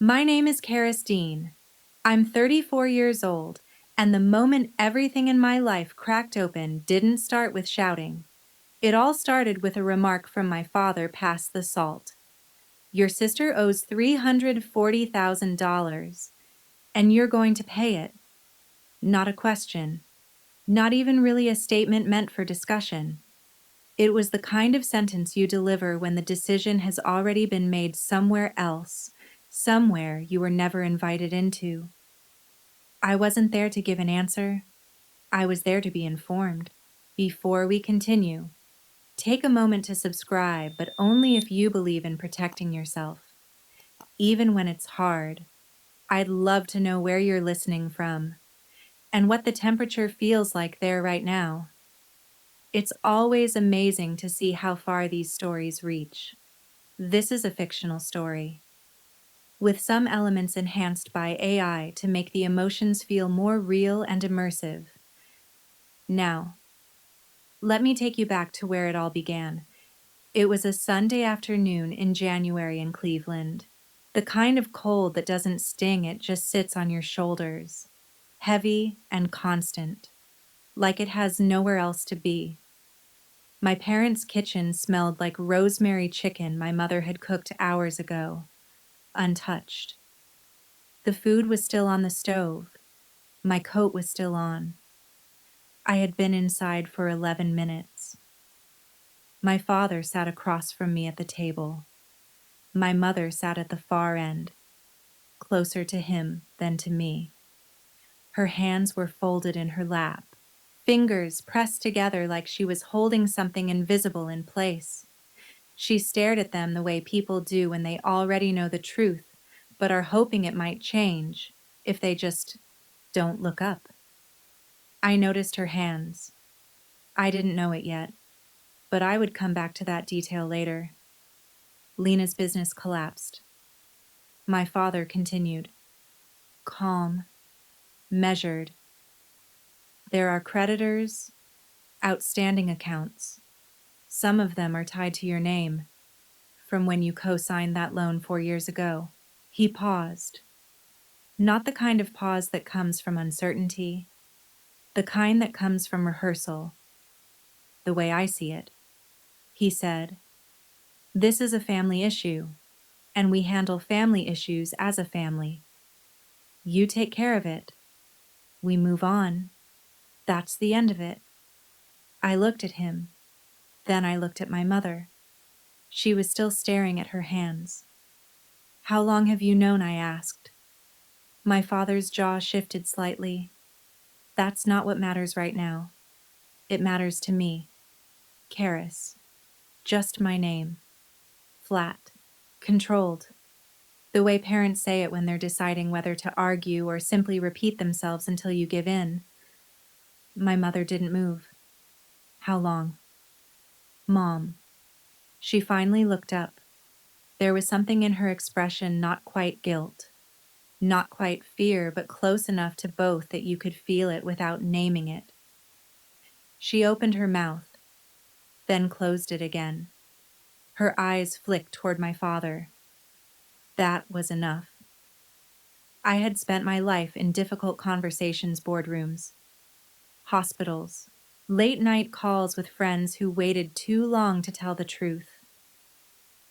My name is Karis Dean. I'm 34 years old, and the moment everything in my life cracked open didn't start with shouting. It all started with a remark from my father past the salt. Your sister owes $340,000, and you're going to pay it. Not a question. Not even really a statement meant for discussion. It was the kind of sentence you deliver when the decision has already been made somewhere else, somewhere you were never invited into. I wasn't there to give an answer. I was there to be informed. Before we continue, take a moment to subscribe, but only if you believe in protecting yourself. Even when it's hard, I'd love to know where you're listening from and what the temperature feels like there right now. It's always amazing to see how far these stories reach. This is a fictional story, with some elements enhanced by AI to make the emotions feel more real and immersive. Now, let me take you back to where it all began. It was a Sunday afternoon in January in Cleveland. The kind of cold that doesn't sting, it just sits on your shoulders, heavy and constant, like it has nowhere else to be. My parents' kitchen smelled like rosemary chicken my mother had cooked hours ago, untouched. The food was still on the stove. My coat was still on. I had been inside for 11 minutes. My father sat across from me at the table. My mother sat at the far end, closer to him than to me. Her hands were folded in her lap, fingers pressed together like she was holding something invisible in place. She stared at them the way people do when they already know the truth, but are hoping it might change if they just don't look up. I noticed her hands. I didn't know it yet, but I would come back to that detail later. Lena's business collapsed. My father continued, calm, measured. There are creditors, outstanding accounts. Some of them are tied to your name, from when you co-signed that loan 4 years ago. He paused. Not the kind of pause that comes from uncertainty, the kind that comes from rehearsal. The way I see it, he said, this is a family issue, and we handle family issues as a family. You take care of it. We move on. That's the end of it. I looked at him. Then I looked at my mother. She was still staring at her hands. How long have you known? I asked. My father's jaw shifted slightly. That's not what matters right now. It matters to me. Karis. Just my name. Flat. Controlled. The way parents say it when they're deciding whether to argue or simply repeat themselves until you give in. My mother didn't move. How long? Mom. She finally looked up. There was something in her expression, not quite guilt, not quite fear, but close enough to both that you could feel it without naming it. She opened her mouth, then closed it again. Her eyes flicked toward my father. That was enough. I had spent my life in difficult conversations boardrooms, hospitals, late-night calls with friends who waited too long to tell the truth.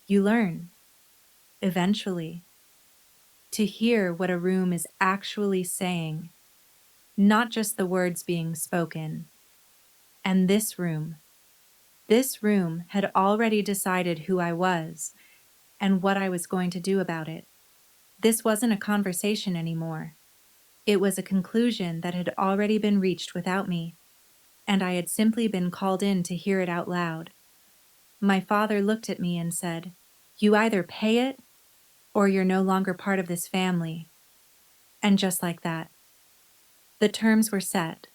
You learn, eventually, to hear what a room is actually saying, not just the words being spoken. And this room had already decided who I was and what I was going to do about it. This wasn't a conversation anymore. It was a conclusion that had already been reached without me, and I had simply been called in to hear it out loud. My father looked at me and said, you either pay it or you're no longer part of this family. And just like that, the terms were set.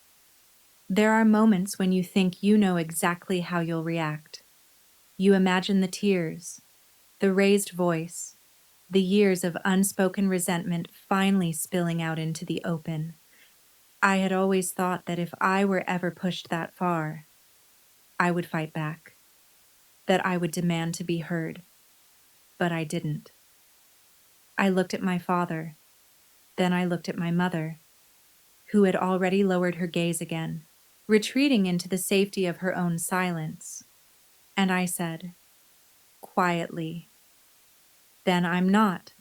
There are moments when you think you know exactly how you'll react. You imagine the tears, the raised voice, the years of unspoken resentment finally spilling out into the open. I had always thought that if I were ever pushed that far, I would fight back, that I would demand to be heard, but I didn't. I looked at my father. Then I looked at my mother, who had already lowered her gaze again, retreating into the safety of her own silence. And I said, quietly, "Then I'm not."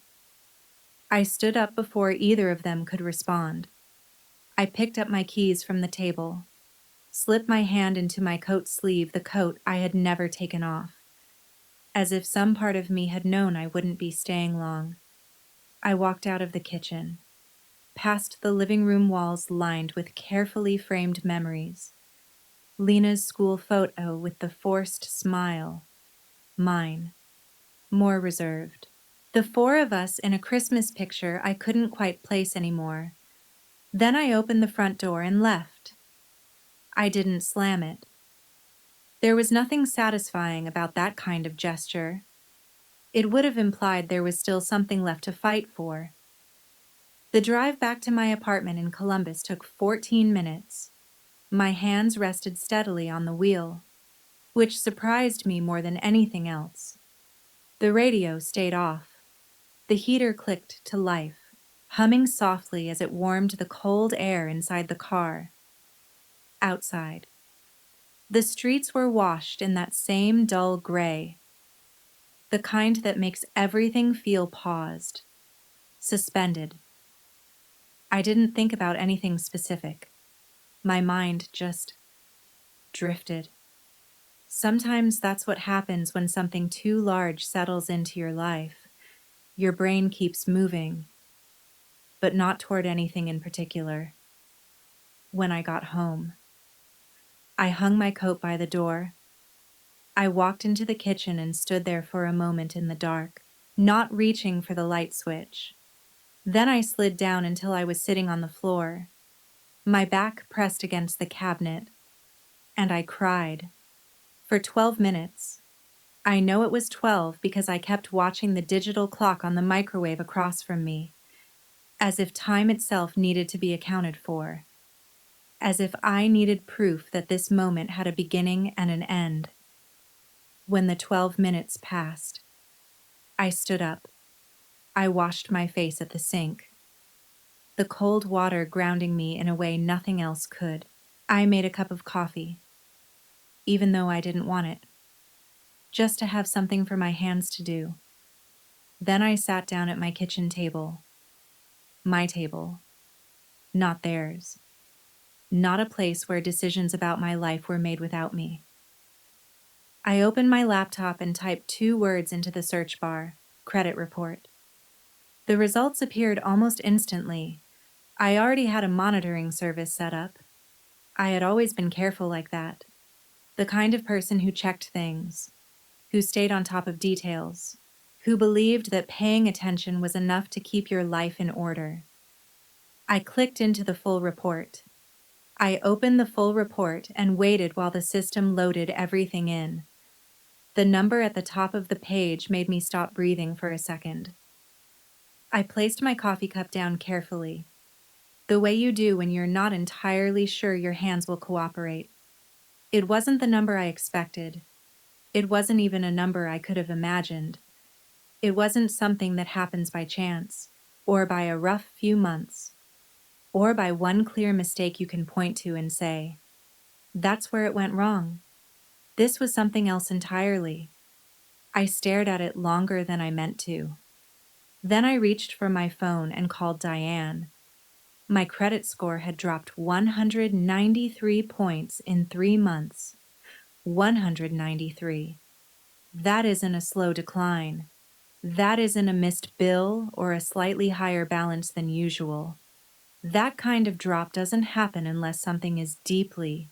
I stood up before either of them could respond. I picked up my keys from the table, slipped my hand into my coat sleeve, the coat I had never taken off, as if some part of me had known I wouldn't be staying long. I walked out of the kitchen, past the living room walls lined with carefully framed memories. Lena's school photo with the forced smile. Mine, more reserved. The four of us in a Christmas picture I couldn't quite place anymore. Then I opened the front door and left. I didn't slam it. There was nothing satisfying about that kind of gesture. It would have implied there was still something left to fight for. The drive back to my apartment in Columbus took 14 minutes. My hands rested steadily on the wheel, which surprised me more than anything else. The radio stayed off. The heater clicked to life, humming softly as it warmed the cold air inside the car. Outside, the streets were washed in that same dull gray, the kind that makes everything feel paused, suspended. I didn't think about anything specific. My mind just drifted. Sometimes that's what happens when something too large settles into your life. Your brain keeps moving, but not toward anything in particular. When I got home, I hung my coat by the door. I walked into the kitchen and stood there for a moment in the dark, not reaching for the light switch. Then I slid down until I was sitting on the floor, my back pressed against the cabinet, and I cried. For 12 minutes. I know it was 12 because I kept watching the digital clock on the microwave across from me, as if time itself needed to be accounted for, as if I needed proof that this moment had a beginning and an end. When the 12 minutes passed, I stood up. I washed my face at the sink, the cold water grounding me in a way nothing else could. I made a cup of coffee, even though I didn't want it, just to have something for my hands to do. Then I sat down at my kitchen table. My table, not theirs. Not a place where decisions about my life were made without me. I opened my laptop and typed 2 words into the search bar: credit report. The results appeared almost instantly. I already had a monitoring service set up. I had always been careful like that. The kind of person who checked things, who stayed on top of details, who believed that paying attention was enough to keep your life in order. I clicked into the full report. I opened the full report and waited while the system loaded everything in. The number at the top of the page made me stop breathing for a second. I placed my coffee cup down carefully, the way you do when you're not entirely sure your hands will cooperate. It wasn't the number I expected. It wasn't even a number I could have imagined. It wasn't something that happens by chance, or by a rough few months, or by one clear mistake you can point to and say, "That's where it went wrong." This was something else entirely. I stared at it longer than I meant to. Then I reached for my phone and called Diane. My credit score had dropped 193 points in 3 months. 193. That isn't a slow decline. That isn't a missed bill or a slightly higher balance than usual. That kind of drop doesn't happen unless something is deeply,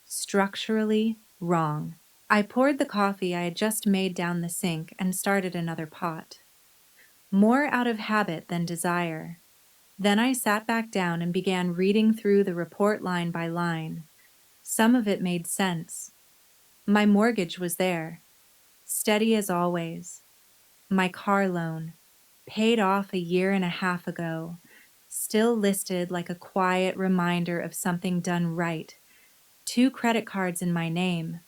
structurally wrong. I poured the coffee I had just made down the sink and started another pot, more out of habit than desire. Then I sat back down and began reading through the report line by line. Some of it made sense. My mortgage was there, steady as always. My car loan, paid off a year and a half ago, still listed like a quiet reminder of something done right. 2 credit cards in my name,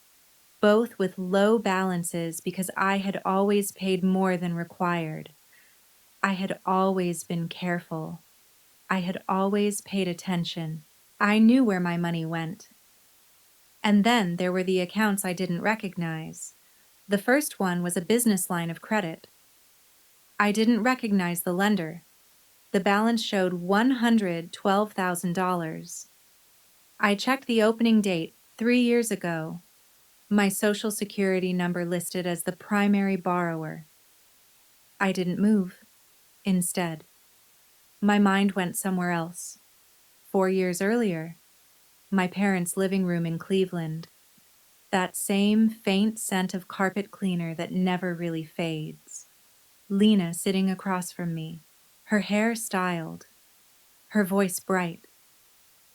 both with low balances because I had always paid more than required. I had always been careful. I had always paid attention. I knew where my money went. And then there were the accounts I didn't recognize. The first one was a business line of credit. I didn't recognize the lender. The balance showed $112,000. I checked the opening date 3 years ago. My social security number listed as the primary borrower. I didn't move. Instead, my mind went somewhere else. 4 years earlier, my parents' living room in Cleveland. That same faint scent of carpet cleaner that never really fades. Lena sitting across from me, her hair styled, her voice bright,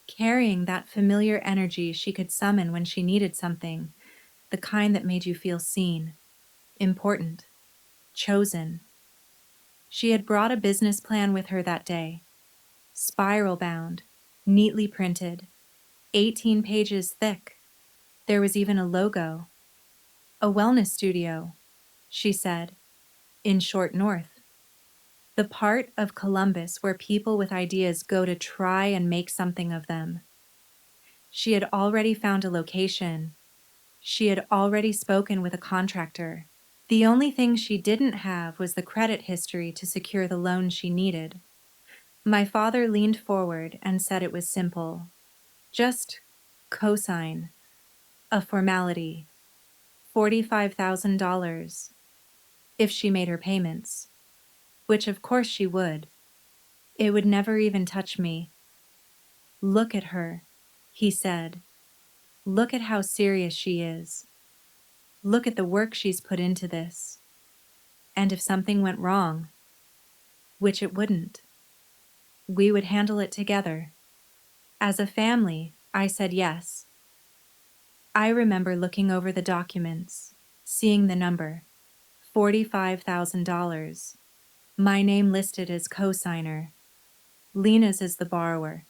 carrying that familiar energy she could summon when she needed something, the kind that made you feel seen, important, chosen. She had brought a business plan with her that day, spiral bound, neatly printed, 18 pages thick. There was even a logo. A wellness studio, she said, in Short North. The part of Columbus where people with ideas go to try and make something of them. She had already found a location. She had already spoken with a contractor. The only thing she didn't have was the credit history to secure the loan she needed. My father leaned forward and said it was simple. Just cosign. A formality. $45,000. If she made her payments. Which of course she would. It would never even touch me. Look at her, he said. Look at how serious she is. Look at the work she's put into this. And if something went wrong, which it wouldn't, we would handle it together. As a family, I said yes. I remember looking over the documents, seeing the number, $45,000. My name listed as co-signer. Lena's as the borrower.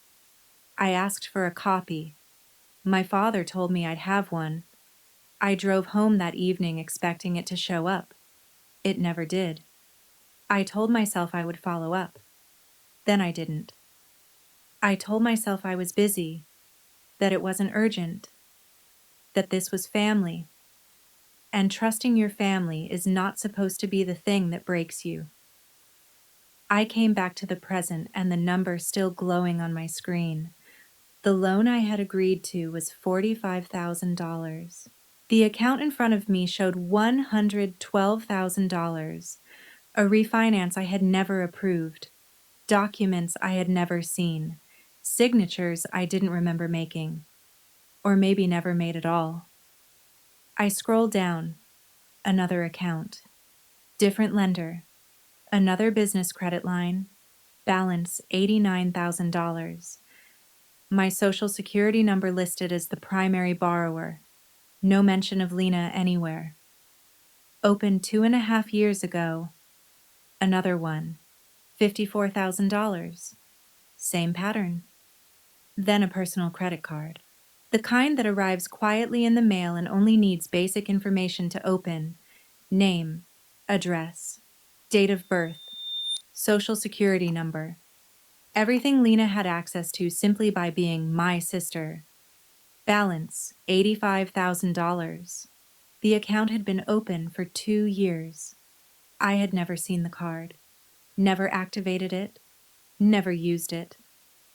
I asked for a copy. My father told me I'd have one. I drove home that evening expecting it to show up. It never did. I told myself I would follow up. Then I didn't. I told myself I was busy, that it wasn't urgent, that this was family. And trusting your family is not supposed to be the thing that breaks you. I came back to the present and the number still glowing on my screen. The loan I had agreed to was $45,000. The account in front of me showed $112,000, a refinance I had never approved, documents I had never seen, signatures I didn't remember making, or maybe never made at all. I scrolled down, another account, different lender, another business credit line, balance $89,000. My social security number listed as the primary borrower. No mention of Lena anywhere. Opened 2.5 years ago. Another one. $54,000. Same pattern. Then a personal credit card. The kind that arrives quietly in the mail and only needs basic information to open. Name, address, date of birth, social security number. Everything Lena had access to simply by being my sister. Balance, $85,000. The account had been open for 2 years. I had never seen the card, never activated it, never used it,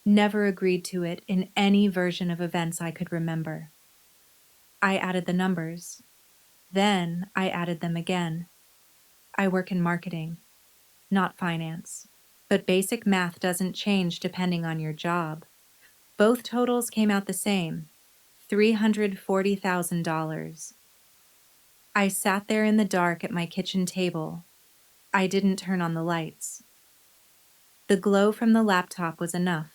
never agreed to it in any version of events I could remember. I added the numbers. Then I added them again. I work in marketing, not finance. But basic math doesn't change depending on your job. Both totals came out the same, $340,000. I sat there in the dark at my kitchen table. I didn't turn on the lights. The glow from the laptop was enough.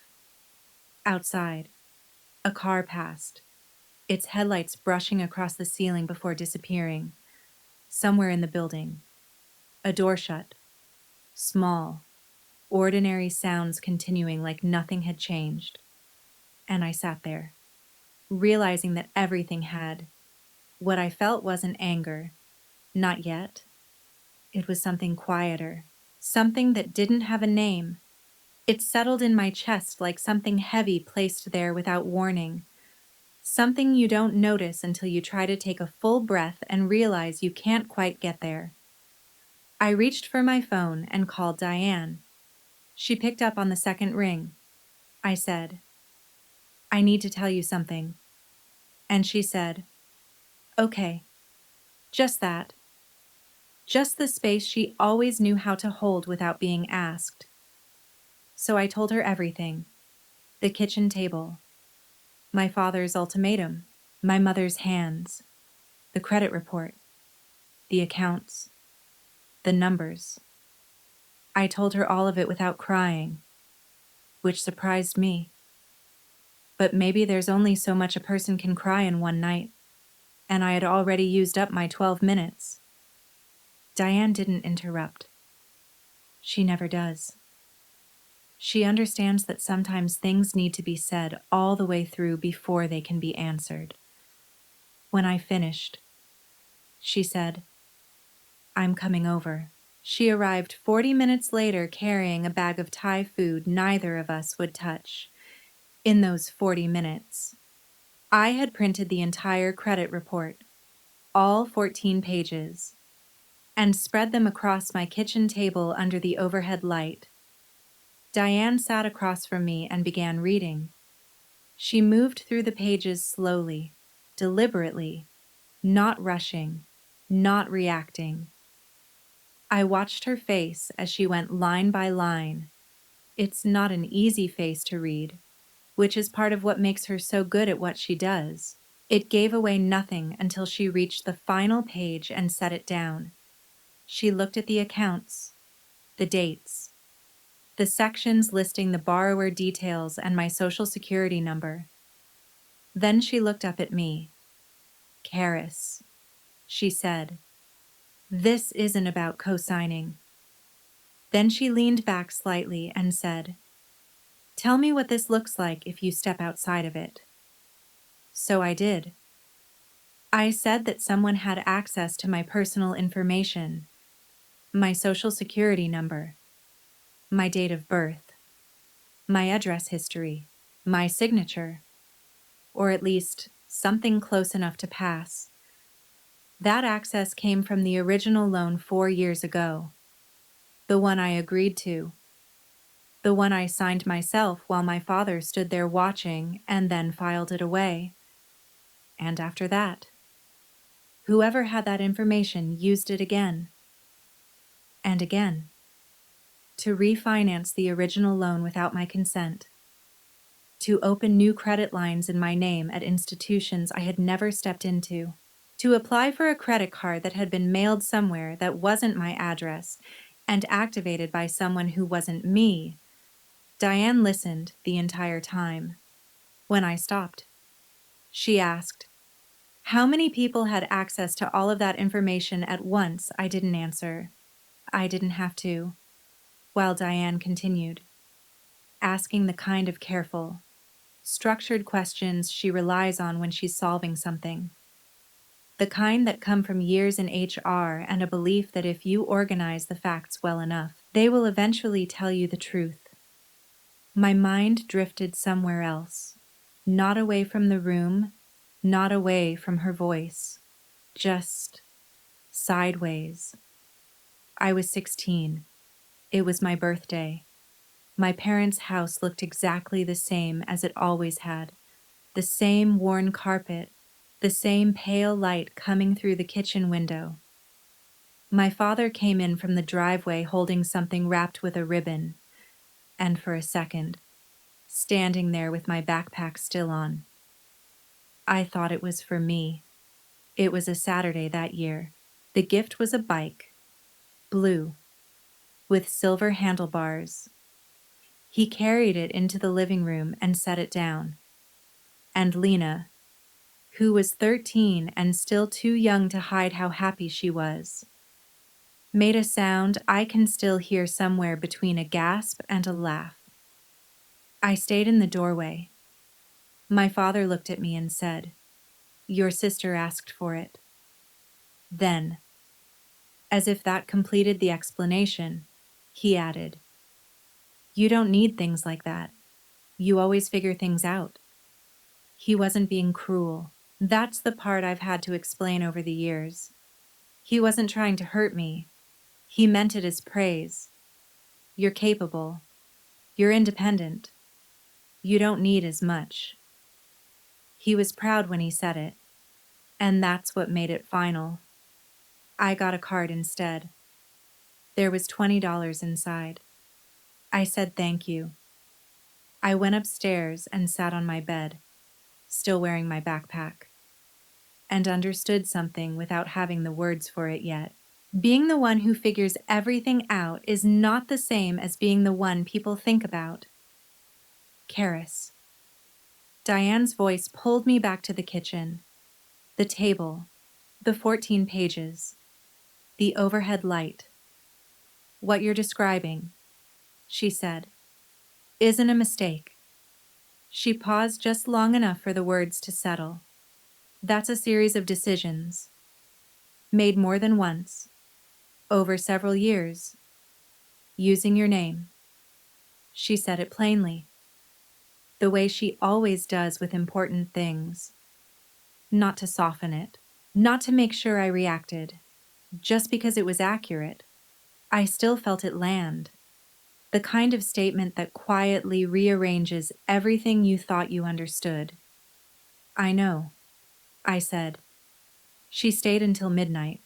Outside, a car passed, its headlights brushing across the ceiling before disappearing. Somewhere in the building, a door shut. Small, ordinary sounds continuing like nothing had changed. And I sat there, realizing that everything had. What I felt wasn't anger. Not yet. It was something quieter, something that didn't have a name. It settled in my chest like something heavy placed there without warning, something you don't notice until you try to take a full breath and realize you can't quite get there. I reached for my phone and called Diane. She picked up on the second ring. I said, "I need to tell you something." And she said, "Okay." Just that. Just the space she always knew how to hold without being asked. So I told her everything. The kitchen table, my father's ultimatum, my mother's hands, the credit report, the accounts, the numbers. I told her all of it without crying, which surprised me. But maybe there's only so much a person can cry in one night, and I had already used up my 12 minutes. Diane didn't interrupt. She never does. She understands that sometimes things need to be said all the way through before they can be answered. When I finished, she said, "I'm coming over." She arrived 40 minutes later carrying a bag of Thai food neither of us would touch. In those 40 minutes, I had printed the entire credit report, all 14 pages, and spread them across my kitchen table under the overhead light. Diane sat across from me and began reading. She moved through the pages slowly, deliberately, not rushing, not reacting. I watched her face as she went line by line. It's not an easy face to read, which is part of what makes her so good at what she does. It gave away nothing until she reached the final page and set it down. She looked at the accounts, the dates, the sections listing the borrower details and my social security number. Then she looked up at me. "Karis," she said, "this isn't about co-signing." Then she leaned back slightly and said, "Tell me what this looks like if you step outside of it." So I did. I said that someone had access to my personal information, my social security number, my date of birth, my address history, my signature, or at least something close enough to pass. That access came from the original loan 4 years ago, the one I agreed to, the one I signed myself while my father stood there watching and then filed it away. And after that, whoever had that information used it again and again to refinance the original loan without my consent, to open new credit lines in my name at institutions I had never stepped into, to apply for a credit card that had been mailed somewhere that wasn't my address and activated by someone who wasn't me. Diane listened the entire time. When I stopped, she asked, "How many people had access to all of that information at once?" I didn't answer. I didn't have to. While Diane continued, asking the kind of careful, structured questions she relies on when she's solving something. The kind that come from years in HR and a belief that if you organize the facts well enough, they will eventually tell you the truth. My mind drifted somewhere else, not away from the room, not away from her voice, just sideways. I was 16. It was my birthday. My parents' house looked exactly the same as it always had. The same worn carpet, the same pale light coming through the kitchen window. My father came in from the driveway holding something wrapped with a ribbon, and for a second, standing there with my backpack still on. I thought it was for me. It was a Saturday that year. The gift was a bike, blue, with silver handlebars. He carried it into the living room and set it down. And Lena, who was 13 and still too young to hide how happy she was, made a sound I can still hear somewhere between a gasp and a laugh. I stayed in the doorway. My father looked at me and said, "Your sister asked for it." Then, as if that completed the explanation, He added, "You don't need things like that. You always figure things out." He wasn't being cruel. That's the part I've had to explain over the years. He wasn't trying to hurt me. He meant it as praise. "You're capable. You're independent. You don't need as much." He was proud when he said it, and that's what made it final. I got a card instead. There was $20 inside. I said thank you. I went upstairs and sat on my bed, still wearing my backpack, and understood something without having the words for it yet. Being the one who figures everything out is not the same as being the one people think about. Karis. Diane's voice pulled me back to the kitchen, the table, the 14 pages, the overhead light. "What you're describing," she said, "isn't a mistake." She paused just long enough for the words to settle. "That's a series of decisions, made more than once, over several years, using your name." She said it plainly, the way she always does with important things, not to soften it, not to make sure I reacted, just because it was accurate. I still felt it land, the kind of statement that quietly rearranges everything you thought you understood. "I know," I said. She stayed until midnight.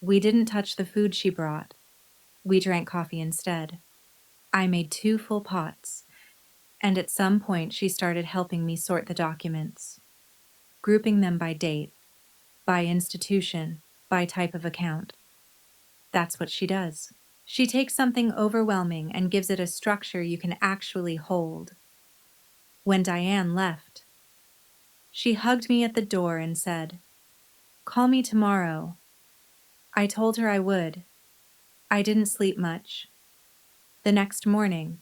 We didn't touch the food she brought. We drank coffee instead. I made 2 full pots, and at some point she started helping me sort the documents, grouping them by date, by institution, by type of account. That's what she does. She takes something overwhelming and gives it a structure you can actually hold. When Diane left, she hugged me at the door and said, "Call me tomorrow." I told her I would. I didn't sleep much. The next morning,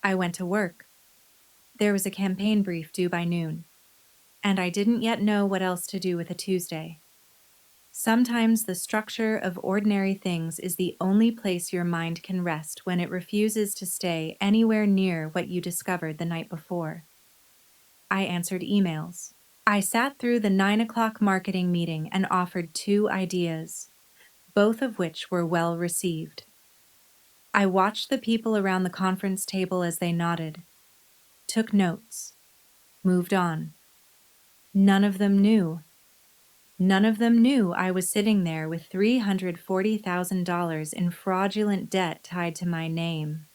I went to work. There was a campaign brief due by noon, and I didn't yet know what else to do with a Tuesday. Sometimes the structure of ordinary things is the only place your mind can rest when it refuses to stay anywhere near what you discovered the night before. I answered emails. I sat through the 9 o'clock marketing meeting and offered 2 ideas, both of which were well received. I watched the people around the conference table as they nodded, took notes, moved on. None of them knew. None of them knew I was sitting there with $340,000 in fraudulent debt tied to my name,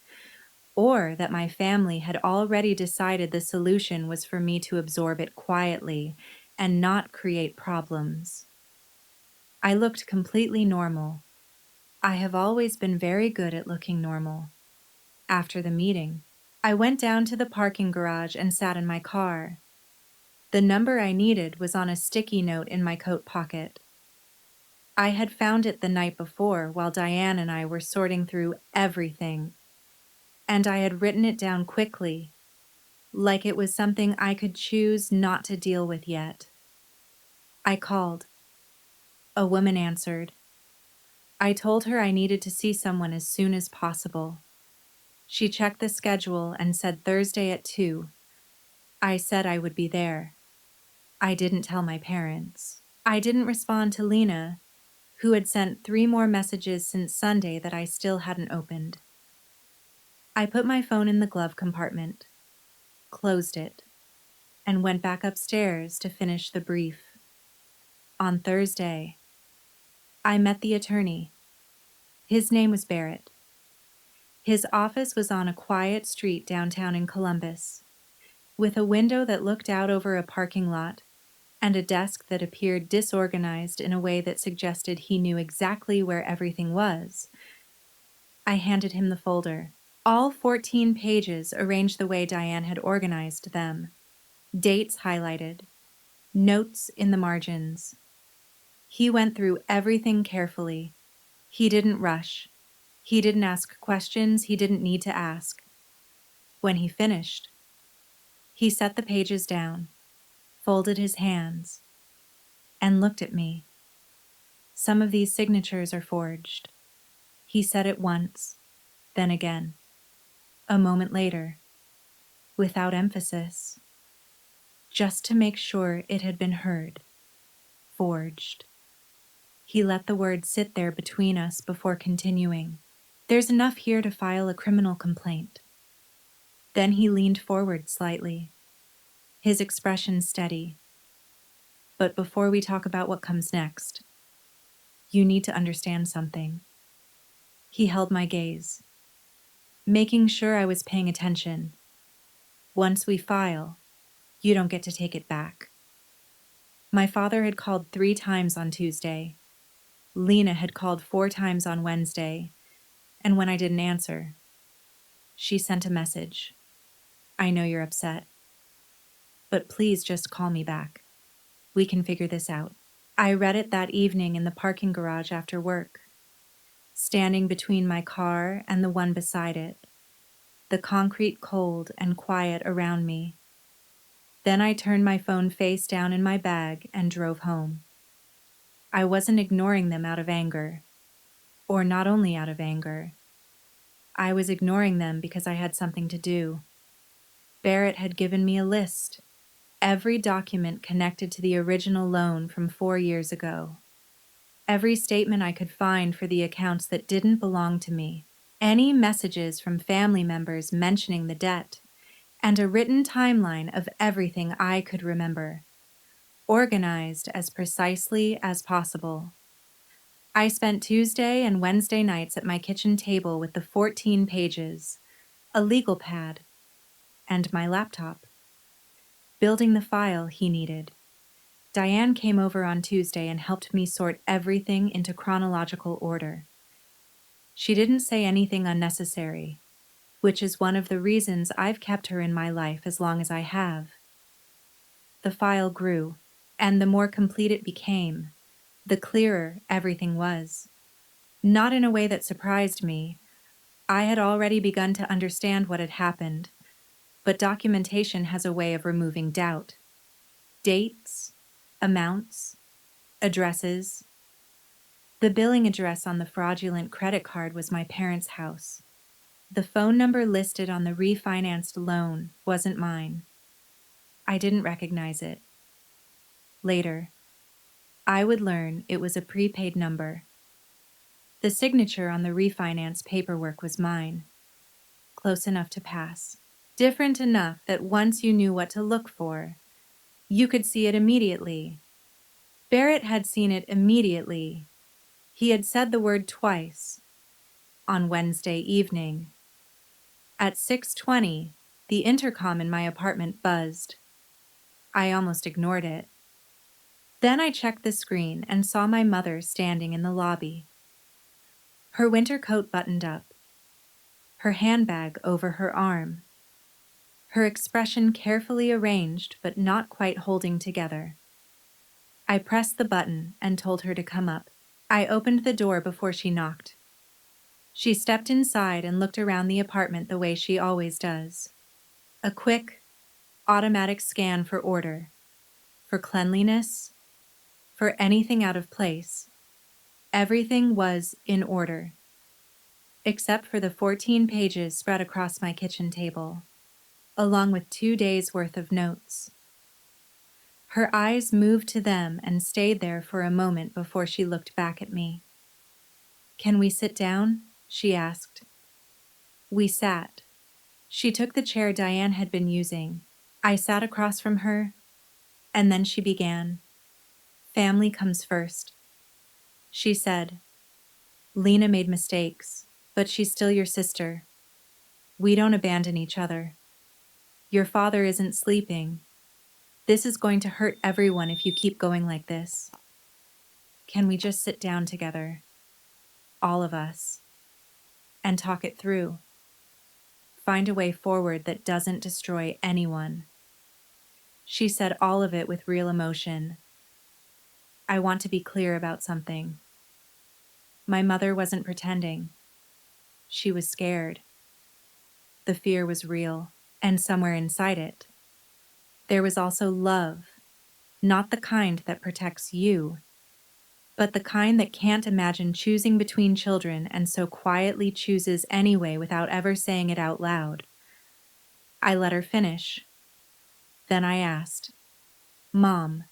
or that my family had already decided the solution was for me to absorb it quietly and not create problems. I looked completely normal. I have always been very good at looking normal. After the meeting, I went down to the parking garage and sat in my car. The number I needed was on a sticky note in my coat pocket. I had found it the night before while Diane and I were sorting through everything, and I had written it down quickly, like it was something I could choose not to deal with yet. I called. A woman answered. I told her I needed to see someone as soon as possible. She checked the schedule and said Thursday at 2. I said I would be there. I didn't tell my parents. I didn't respond to Lena, who had sent 3 more messages since Sunday that I still hadn't opened. I put my phone in the glove compartment, closed it, and went back upstairs to finish the brief. On Thursday, I met the attorney. His name was Barrett. His office was on a quiet street downtown in Columbus, with a window that looked out over a parking lot and a desk that appeared disorganized in a way that suggested he knew exactly where everything was. I handed him the folder. All 14 pages arranged the way Diane had organized them. Dates highlighted, notes in the margins. He went through everything carefully. He didn't rush. He didn't ask questions he didn't need to ask. When he finished, he set the pages down, folded his hands, and looked at me. "Some of these signatures are forged." He said it once, Then again, a moment later, without emphasis, just to make sure it had been heard. Forged. He let the word sit there between us before continuing. There's enough here to file a criminal complaint. Then he leaned forward slightly, his expression steady. But before we talk about what comes next, you need to understand something. He held my gaze, making sure I was paying attention. Once we file, you don't get to take it back. My father had called 3 times on Tuesday. Lena had called 4 times on Wednesday, and when I didn't answer, she sent a message. I know you're upset, but please just call me back. We can figure this out. I read it that evening in the parking garage after work, standing between my car and the one beside it, the concrete cold and quiet around me. Then I turned my phone face down in my bag and drove home. I wasn't ignoring them out of anger, or not only out of anger. I was ignoring them because I had something to do. Barrett had given me a list, every document connected to the original loan from 4 years ago. Every statement I could find for the accounts that didn't belong to me, any messages from family members mentioning the debt, and a written timeline of everything I could remember, organized as precisely as possible. I spent Tuesday and Wednesday nights at my kitchen table with the 14 pages, a legal pad, and my laptop, building the file he needed. Diane came over on Tuesday and helped me sort everything into chronological order. She didn't say anything unnecessary, which is one of the reasons I've kept her in my life as long as I have. The file grew, and the more complete it became, the clearer everything was. Not in a way that surprised me. I had already begun to understand what had happened, but documentation has a way of removing doubt. Dates, amounts, addresses. The billing address on the fraudulent credit card was my parents' house. The phone number listed on the refinanced loan wasn't mine. I didn't recognize it. Later, I would learn it was a prepaid number. The signature on the refinance paperwork was mine. Close enough to pass. Different enough that once you knew what to look for, you could see it immediately. Barrett had seen it immediately. He had said the word twice. On Wednesday evening. At 6:20, the intercom in my apartment buzzed. I almost ignored it. Then I checked the screen and saw my mother standing in the lobby. Her winter coat buttoned up, her handbag over her arm, her expression carefully arranged but not quite holding together. I pressed the button and told her to come up. I opened the door before she knocked. She stepped inside and looked around the apartment the way she always does. A quick, automatic scan for order, for cleanliness, for anything out of place. Everything was in order, except for the 14 pages spread across my kitchen table, along with 2 days' worth of notes. Her eyes moved to them and stayed there for a moment before she looked back at me. "Can we sit down?" she asked. We sat. She took the chair Diane had been using. I sat across from her, and then she began. "Family comes first." She said, "Lena made mistakes, but she's still your sister. We don't abandon each other. Your father isn't sleeping. This is going to hurt everyone if you keep going like this. Can we just sit down together, all of us, and talk it through? Find a way forward that doesn't destroy anyone." She said all of it with real emotion. I want to be clear about something. My mother wasn't pretending. She was scared. The fear was real, and somewhere inside it, there was also love, not the kind that protects you, but the kind that can't imagine choosing between children and so quietly chooses anyway without ever saying it out loud. I let her finish. Then I asked, "Mom,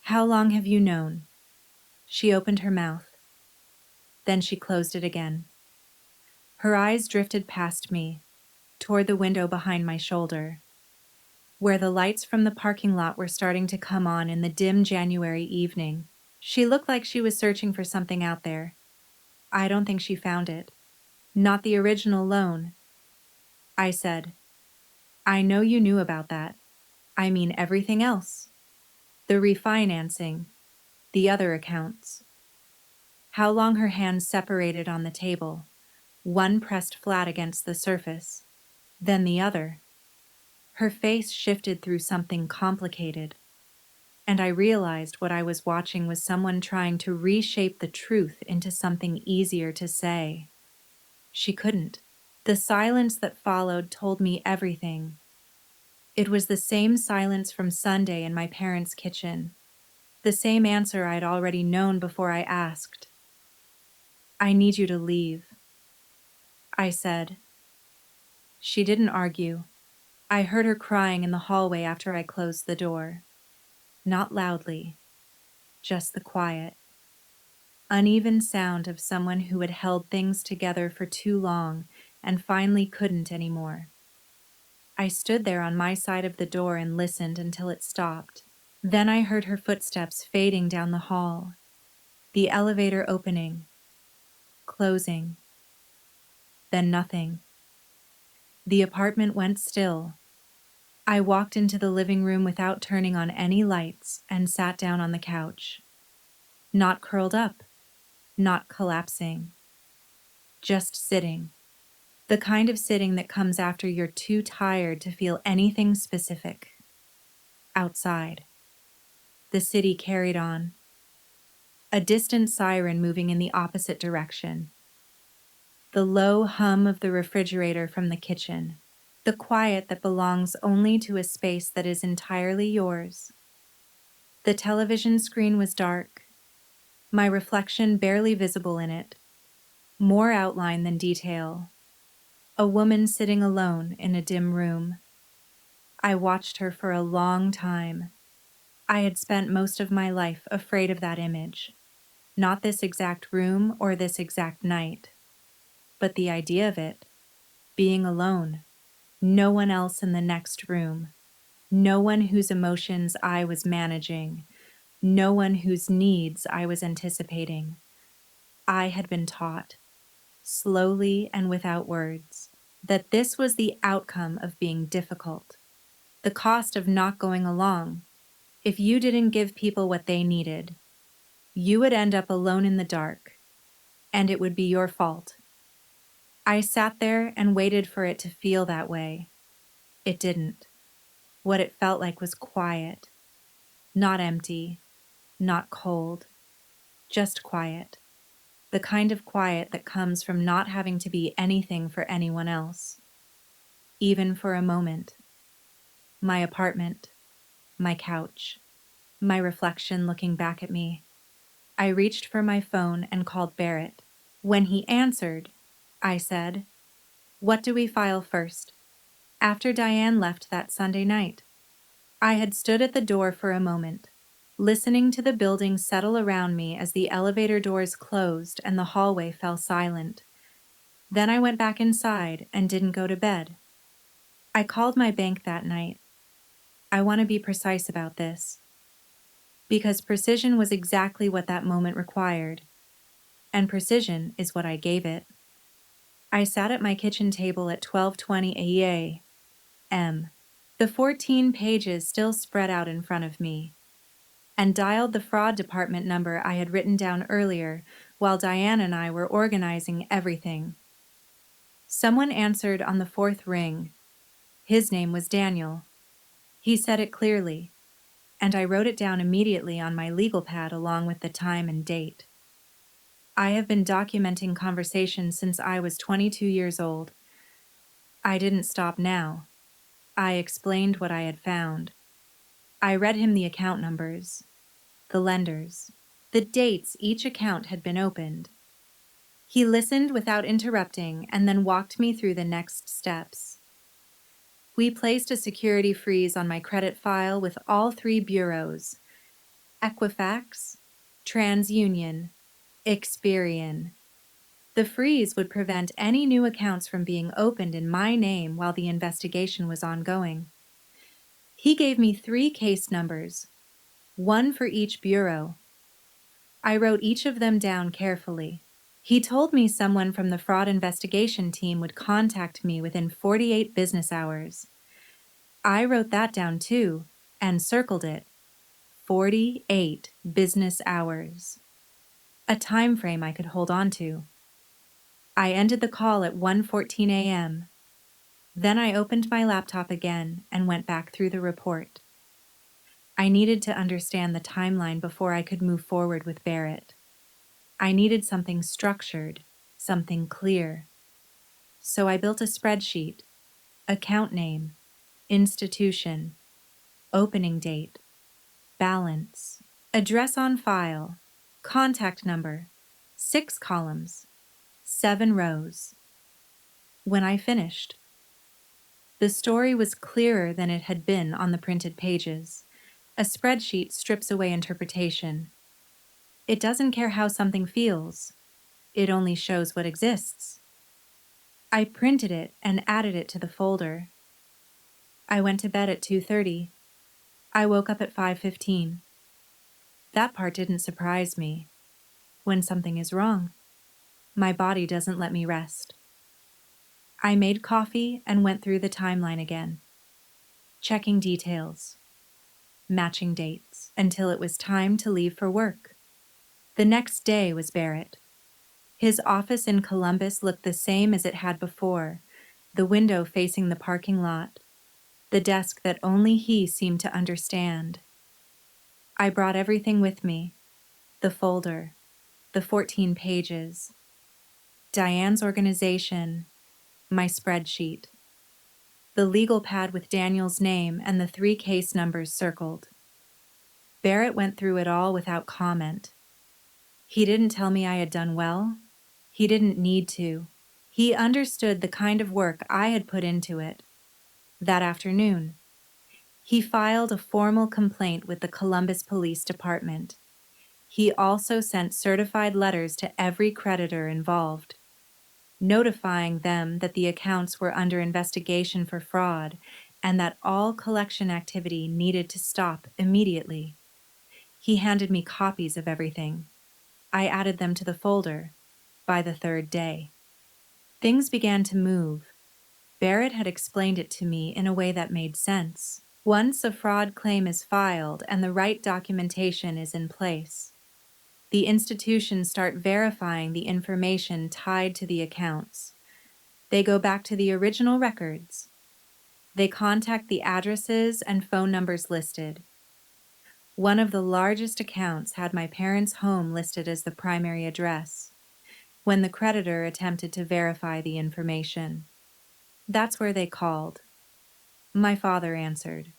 how long have you known?" She opened her mouth. Then she closed it again. Her eyes drifted past me, toward the window behind my shoulder, where the lights from the parking lot were starting to come on in the dim January evening. She looked like she was searching for something out there. I don't think she found it. Not the original loan. I said, "I know you knew about that. I mean everything else. The refinancing, the other accounts." How long her hands separated on the table, one pressed flat against the surface, then the other. Her face shifted through something complicated, and I realized what I was watching was someone trying to reshape the truth into something easier to say. She couldn't. The silence that followed told me everything. It was the same silence from Sunday in my parents' kitchen, the same answer I'd already known before I asked. "I need you to leave," I said. She didn't argue. I heard her crying in the hallway after I closed the door. Not loudly, just the quiet, uneven sound of someone who had held things together for too long and finally couldn't anymore. I stood there on my side of the door and listened until it stopped. Then I heard her footsteps fading down the hall, the elevator opening, closing, then nothing. The apartment went still. I walked into the living room without turning on any lights and sat down on the couch. Not curled up, not collapsing, just sitting. The kind of sitting that comes after you're too tired to feel anything specific. Outside, the city carried on. A distant siren moving in the opposite direction. The low hum of the refrigerator from the kitchen. The quiet that belongs only to a space that is entirely yours. The television screen was dark, my reflection barely visible in it, more outline than detail. A woman sitting alone in a dim room. I watched her for a long time. I had spent most of my life afraid of that image. Not this exact room or this exact night, but the idea of it, being alone, no one else in the next room, no one whose emotions I was managing, no one whose needs I was anticipating. I had been taught, slowly and without words, that this was the outcome of being difficult, the cost of not going along. If you didn't give people what they needed, you would end up alone in the dark, and it would be your fault. I sat there and waited for it to feel that way. It didn't. What it felt like was quiet, not empty, not cold, just quiet. The kind of quiet that comes from not having to be anything for anyone else, even for a moment. My apartment, my couch, my reflection looking back at me. I reached for my phone and called Barrett. When he answered, I said, "What do we file first?" After Diane left that Sunday night. I had stood at the door for a moment, listening to the building settle around me as the elevator doors closed and the hallway fell silent. Then I went back inside and didn't go to bed. I called my bank that night. I want to be precise about this, because precision was exactly what that moment required, and precision is what I gave it. I sat at my kitchen table at 12:20 a.m., the 14 pages still spread out in front of me, and dialed the fraud department number I had written down earlier while Diane and I were organizing everything. Someone answered on the fourth ring. His name was Daniel. He said it clearly, and I wrote it down immediately on my legal pad along with the time and date. I have been documenting conversations since I was 22 years old. I didn't stop now. I explained what I had found. I read him the account numbers, the lenders, the dates each account had been opened. He listened without interrupting and then walked me through the next steps. We placed a security freeze on my credit file with all three bureaus: Equifax, TransUnion, Experian. The freeze would prevent any new accounts from being opened in my name while the investigation was ongoing. He gave me 3 case numbers, one for each bureau. I wrote each of them down carefully. He told me someone from the fraud investigation team would contact me within 48 business hours. I wrote that down too and circled it. 48 business hours. A time frame I could hold on to. I ended the call at 1:14 a.m. Then I opened my laptop again and went back through the report. I needed to understand the timeline before I could move forward with Barrett. I needed something structured, something clear. So I built a spreadsheet: account name, institution, opening date, balance, address on file, contact number, 6 columns, 7 rows. When I finished, the story was clearer than it had been on the printed pages. A spreadsheet strips away interpretation. It doesn't care how something feels. It only shows what exists. I printed it and added it to the folder. I went to bed at 2:30. I woke up at 5:15. That part didn't surprise me. When something is wrong, my body doesn't let me rest. I made coffee and went through the timeline again, checking details, matching dates, until it was time to leave for work. The next day was Barrett. His office in Columbus looked the same as it had before, the window facing the parking lot, the desk that only he seemed to understand. I brought everything with me: the folder, the 14 pages, Diane's organization, my spreadsheet, the legal pad with Daniel's name and the 3 case numbers circled. Barrett went through it all without comment. He didn't tell me I had done well. He didn't need to. He understood the kind of work I had put into it. That afternoon, he filed a formal complaint with the Columbus Police Department. He also sent certified letters to every creditor involved, notifying them that the accounts were under investigation for fraud and that all collection activity needed to stop immediately. He handed me copies of everything. I added them to the folder by the 3rd day. Things began to move. Barrett had explained it to me in a way that made sense. Once a fraud claim is filed and the right documentation is in place, the institutions start verifying the information tied to the accounts. They go back to the original records. They contact the addresses and phone numbers listed. One of the largest accounts had my parents' home listed as the primary address when the creditor attempted to verify the information. That's where they called. My father answered.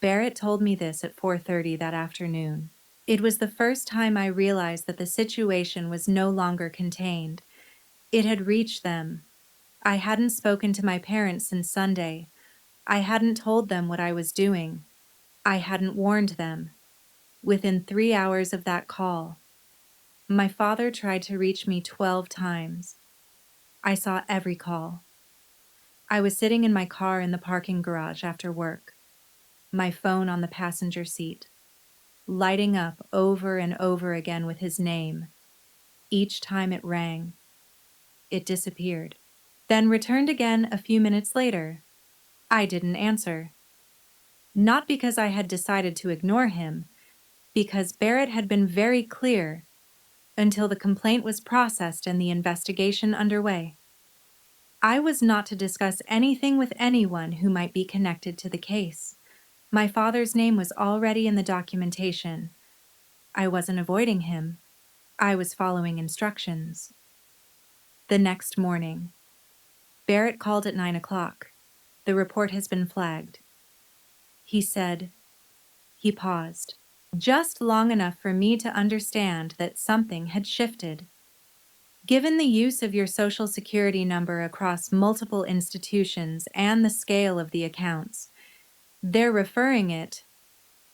Barrett told me this at 4:30 that afternoon. It was the first time I realized that the situation was no longer contained. It had reached them. I hadn't spoken to my parents since Sunday. I hadn't told them what I was doing. I hadn't warned them. Within 3 hours of that call, my father tried to reach me 12 times. I saw every call. I was sitting in my car in the parking garage after work, my phone on the passenger seat, lighting up over and over again with his name. Each time it rang, it disappeared, then returned again a few minutes later. I didn't answer. Not because I had decided to ignore him, because Barrett had been very clear until the complaint was processed and the investigation underway. I was not to discuss anything with anyone who might be connected to the case. My father's name was already in the documentation. I wasn't avoiding him. I was following instructions. The next morning, Barrett called at 9 o'clock. The report has been flagged. He said. He paused. just long enough for me to understand that something had shifted. Given the use of your social security number across multiple institutions and the scale of the accounts, they're referring it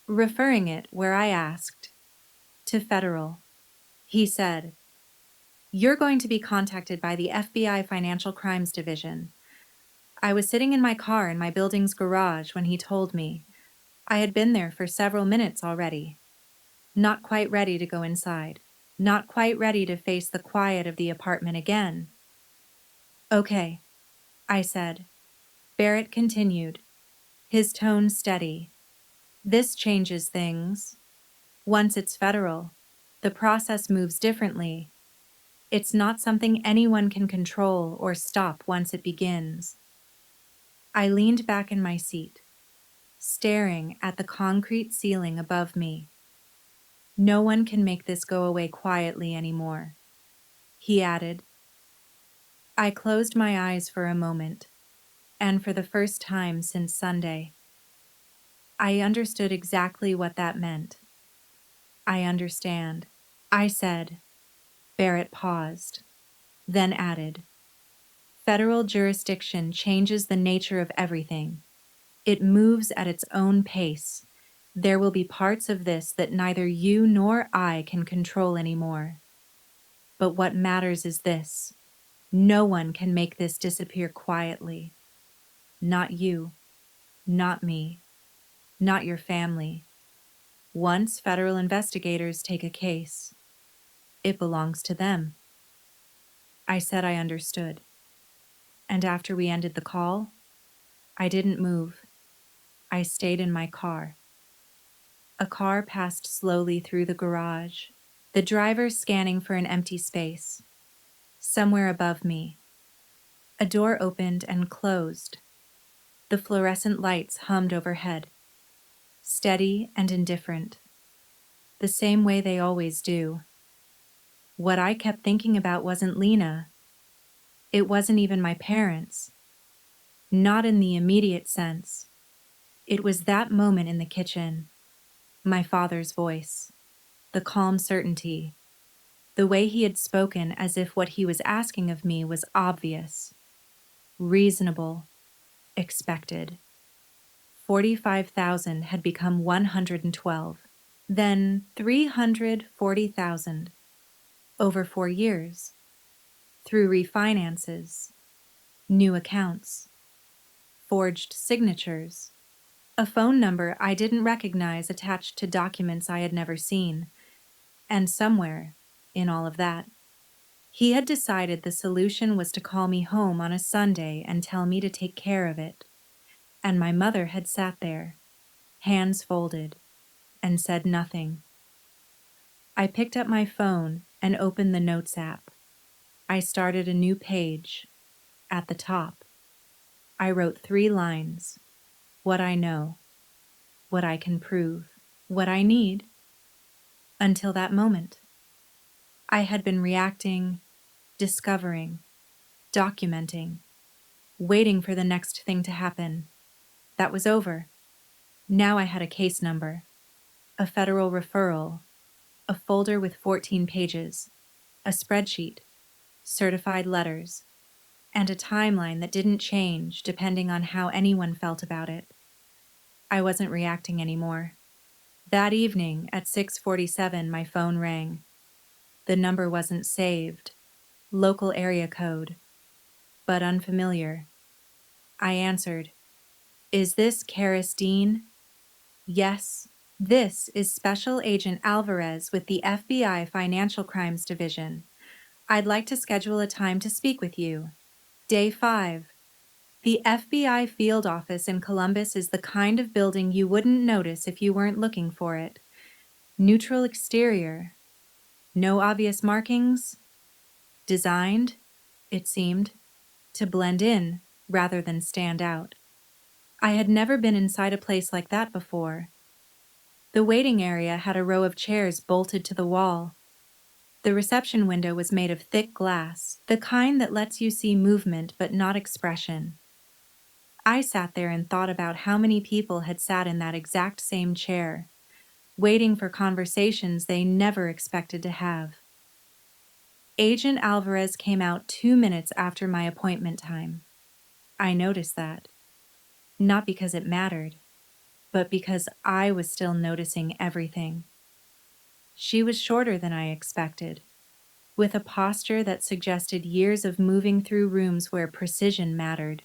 where I asked, to federal. He said, "You're going to be contacted by the FBI Financial Crimes Division." I was sitting in my car in my building's garage when he told me. I had been there for several minutes already, not quite ready to go inside, not quite ready to face the quiet of the apartment again. "Okay," I said. Barrett continued, his tone steady. "This changes things. Once it's federal, the process moves differently. It's not something anyone can control or stop once it begins." I leaned back in my seat, staring at the concrete ceiling above me. "No one can make this go away quietly anymore," he added. I closed my eyes for a moment, and for the first time since Sunday, I understood exactly what that meant. "I understand," I said. Barrett paused, then added, "Federal jurisdiction changes the nature of everything. It moves at its own pace. There will be parts of this that neither you nor I can control anymore. But what matters is this: no one can make this disappear quietly. Not you, not me, not your family. Once federal investigators take a case, it belongs to them." I said I understood. And after we ended the call, I didn't move. I stayed in my car. A car passed slowly through the garage, the driver scanning for an empty space. Somewhere above me, a door opened and closed. The fluorescent lights hummed overhead, steady and indifferent, the same way they always do. What I kept thinking about wasn't Lena. It wasn't even my parents. Not in the immediate sense. It was that moment in the kitchen. My father's voice, the calm certainty, the way he had spoken as if what he was asking of me was obvious, reasonable, expected. 45,000 had become 112, then 340,000 over 4 years, through refinances, new accounts, forged signatures, a phone number I didn't recognize attached to documents I had never seen, and somewhere in all of that, he had decided the solution was to call me home on a Sunday and tell me to take care of it. And my mother had sat there, hands folded, and said nothing. I picked up my phone and opened the Notes app. I started a new page. At the top, I wrote 3 lines: what I know, what I can prove, what I need. Until that moment, I had been reacting, discovering, documenting, waiting for the next thing to happen. That was over. Now I had a case number, a federal referral, a folder with 14 pages, a spreadsheet, certified letters, and a timeline that didn't change depending on how anyone felt about it. I wasn't reacting anymore. That evening at 6:47, my phone rang. The number wasn't saved, local area code, but unfamiliar. I answered. "Is this Karis Dean?" "Yes." "This is Special Agent Alvarez with the FBI Financial Crimes Division. I'd like to schedule a time to speak with you." Day 5. The FBI field office in Columbus is the kind of building you wouldn't notice if you weren't looking for it. Neutral exterior. No obvious markings. Designed, it seemed, to blend in rather than stand out. I had never been inside a place like that before. The waiting area had a row of chairs bolted to the wall. The reception window was made of thick glass, the kind that lets you see movement but not expression. I sat there and thought about how many people had sat in that exact same chair. waiting for conversations they never expected to have. Agent Alvarez came out 2 minutes after my appointment time. I noticed that, not because it mattered, but because I was still noticing everything. She was shorter than I expected, with a posture that suggested years of moving through rooms where precision mattered.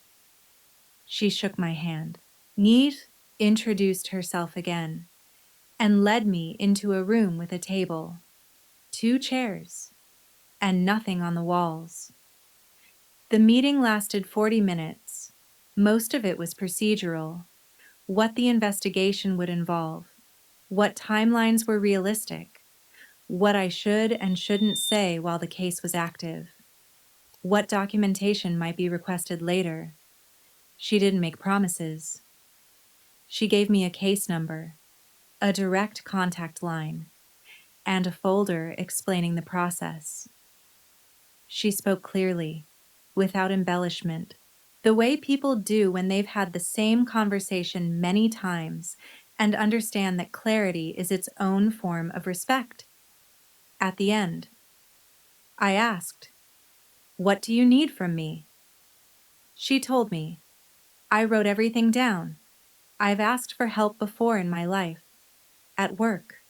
She shook my hand. Neat introduced herself again and led me into a room with a table, 2 chairs, and nothing on the walls. The meeting lasted 40 minutes. Most of it was procedural, what the investigation would involve, what timelines were realistic, what I should and shouldn't say while the case was active, what documentation might be requested later. She didn't make promises. She gave me a case number, a direct contact line, and a folder explaining the process. She spoke clearly, without embellishment, the way people do when they've had the same conversation many times and understand that clarity is its own form of respect. At the end, I asked, "What do you need from me?" She told me, "I wrote everything down. I've asked for help before in my life, at work,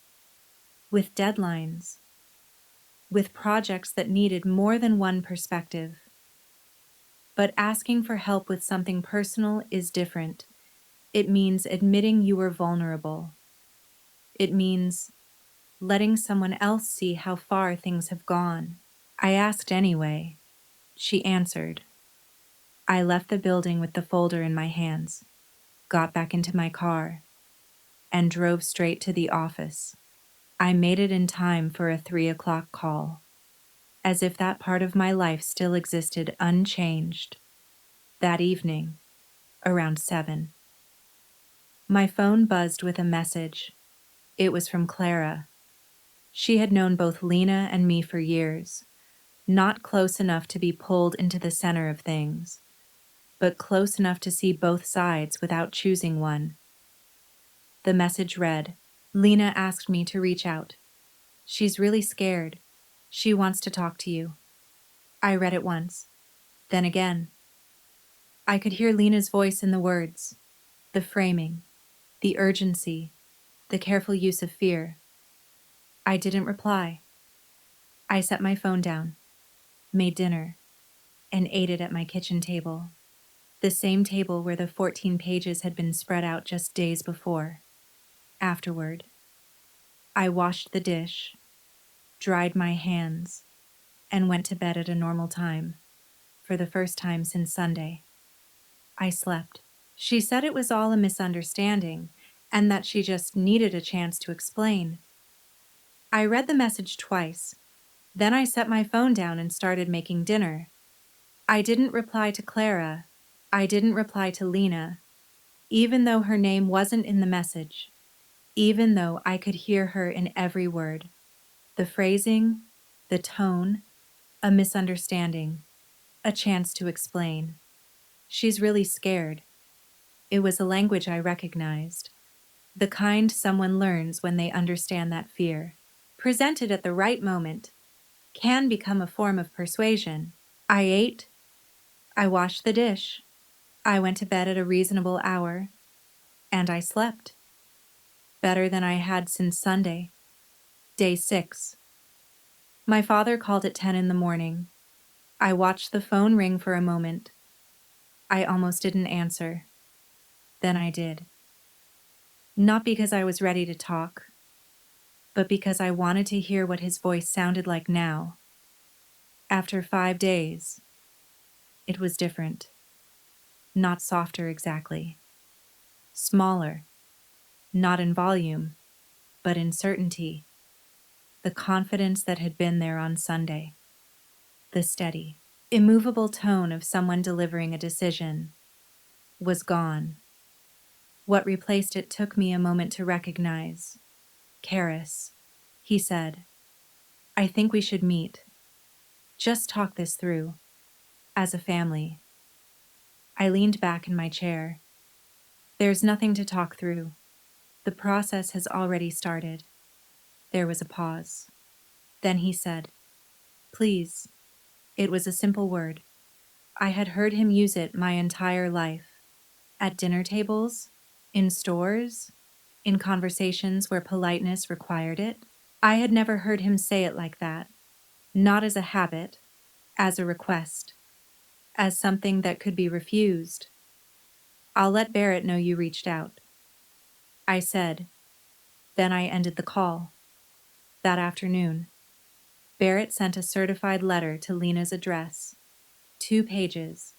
with deadlines, with projects that needed more than one perspective. But asking for help with something personal is different. It means admitting you were vulnerable. It means letting someone else see how far things have gone." I asked anyway. She answered. I left the building with the folder in my hands, got back into my car, and drove straight to the office. I made it in time for a 3 o'clock call, as if that part of my life still existed unchanged. That evening, around 7. My phone buzzed with a message. It was from Clara. She had known both Lena and me for years, not close enough to be pulled into the center of things, but close enough to see both sides without choosing one. The message read, "Lena asked me to reach out. She's really scared. She wants to talk to you." I read it once, then again. I could hear Lena's voice in the words, the framing, the urgency, the careful use of fear. I didn't reply. I set my phone down, made dinner, and ate it at my kitchen table, the same table where the 14 pages had been spread out just days before. Afterward, I washed the dish, dried my hands, and went to bed at a normal time, for the first time since Sunday. I slept. She said it was all a misunderstanding, and that she just needed a chance to explain. I read the message twice. Then I set my phone down and started making dinner. I didn't reply to Clara. I didn't reply to Lena, even though her name wasn't in the message, even though I could hear her in every word. The phrasing, the tone, a misunderstanding, a chance to explain. She's really scared. It was a language I recognized, the kind someone learns when they understand that fear, presented at the right moment, can become a form of persuasion. I ate. I washed the dish. I went to bed at a reasonable hour. And I slept. Better than I had since Sunday, day 6. My father called at 10 in the morning. I watched the phone ring for a moment. I almost didn't answer. Then I did. Not because I was ready to talk, but because I wanted to hear what his voice sounded like now. After 5 days, it was different. Not softer exactly. Smaller. Not in volume, but in certainty. The confidence that had been there on Sunday. The steady, immovable tone of someone delivering a decision was gone. What replaced it took me a moment to recognize. "Karis," he said, "I think we should meet. Just talk this through, as a family." I leaned back in my chair. "There's nothing to talk through. The process has already started. There was a pause. Then he said, "Please." It was a simple word. I had heard him use it my entire life. At dinner tables, in stores, in conversations where politeness required it. I had never heard him say it like that, not as a habit, as a request, as something that could be refused. "I'll let Barrett know you reached out," I said. Then I ended the call. That afternoon, Barrett sent a certified letter to Lena's address, 2 pages,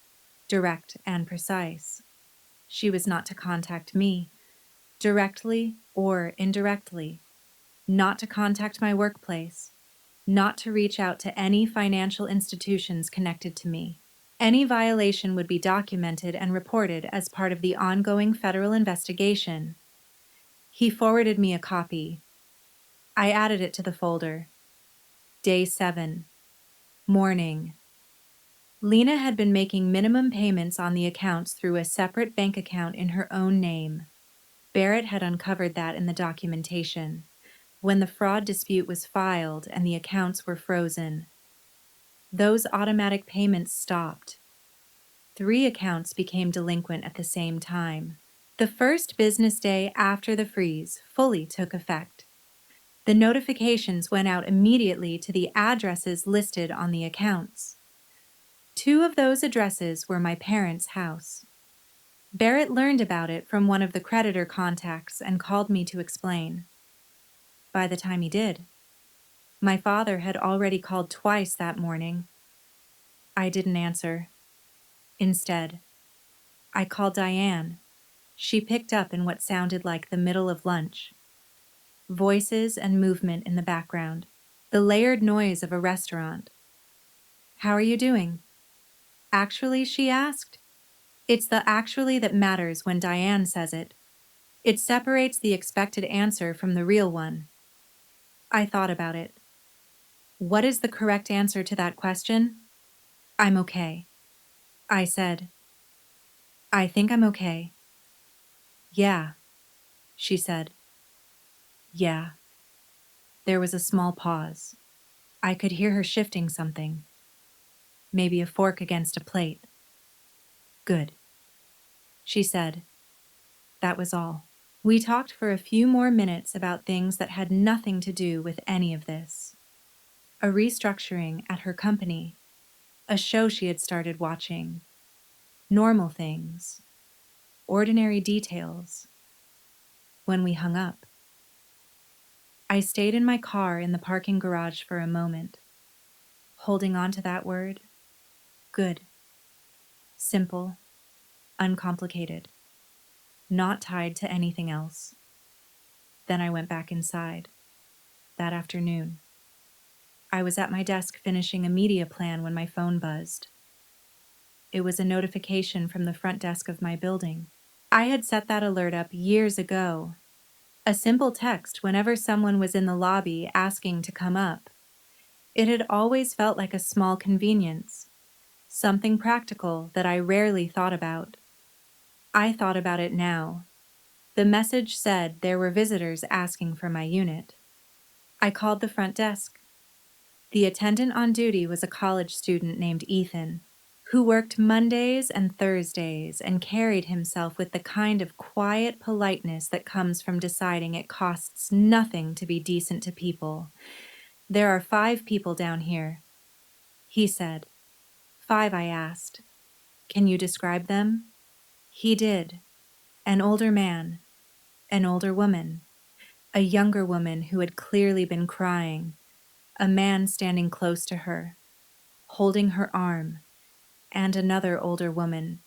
direct and precise. She was not to contact me, directly or indirectly, not to contact my workplace, not to reach out to any financial institutions connected to me. Any violation would be documented and reported as part of the ongoing federal investigation. He forwarded me a copy. I added it to the folder. Day 7. Morning. Lena had been making minimum payments on the accounts through a separate bank account in her own name. Barrett had uncovered that in the documentation, when the fraud dispute was filed and the accounts were frozen. Those automatic payments stopped. 3 accounts became delinquent at the same time. The first business day after the freeze fully took effect. The notifications went out immediately to the addresses listed on the accounts. 2 of those addresses were my parents' house. Barrett learned about it from one of the creditor contacts and called me to explain. By the time he did, my father had already called twice that morning. I didn't answer. Instead, I called Diane. She picked up in what sounded like the middle of lunch. Voices and movement in the background. The layered noise of a restaurant. "How are you doing?" "Actually," she asked. It's the "actually" that matters when Diane says it. It separates the expected answer from the real one. I thought about it. What is the correct answer to that question? "I'm okay," I said. "I think I'm okay." "Yeah," she said. "Yeah." There was a small pause. I could hear her shifting something. Maybe a fork against a plate. "Good," she said. That was all. We talked for a few more minutes about things that had nothing to do with any of this. A restructuring at her company, a show she had started watching, normal things, ordinary details. When we hung up, I stayed in my car in the parking garage for a moment, holding on to that word. Good. Simple, uncomplicated, not tied to anything else. Then I went back inside. That afternoon, I was at my desk finishing a media plan when my phone buzzed. It was a notification from the front desk of my building. I had set that alert up years ago. A simple text whenever someone was in the lobby asking to come up. It had always felt like a small convenience, something practical that I rarely thought about. I thought about it now. The message said there were visitors asking for my unit. I called the front desk. The attendant on duty was a college student named Ethan, who worked Mondays and Thursdays and carried himself with the kind of quiet politeness that comes from deciding it costs nothing to be decent to people. "There are 5 people down here," he said. "5," I asked. "Can you describe them?" He did. An older man, an older woman, a younger woman who had clearly been crying, a man standing close to her, holding her arm, and another older woman,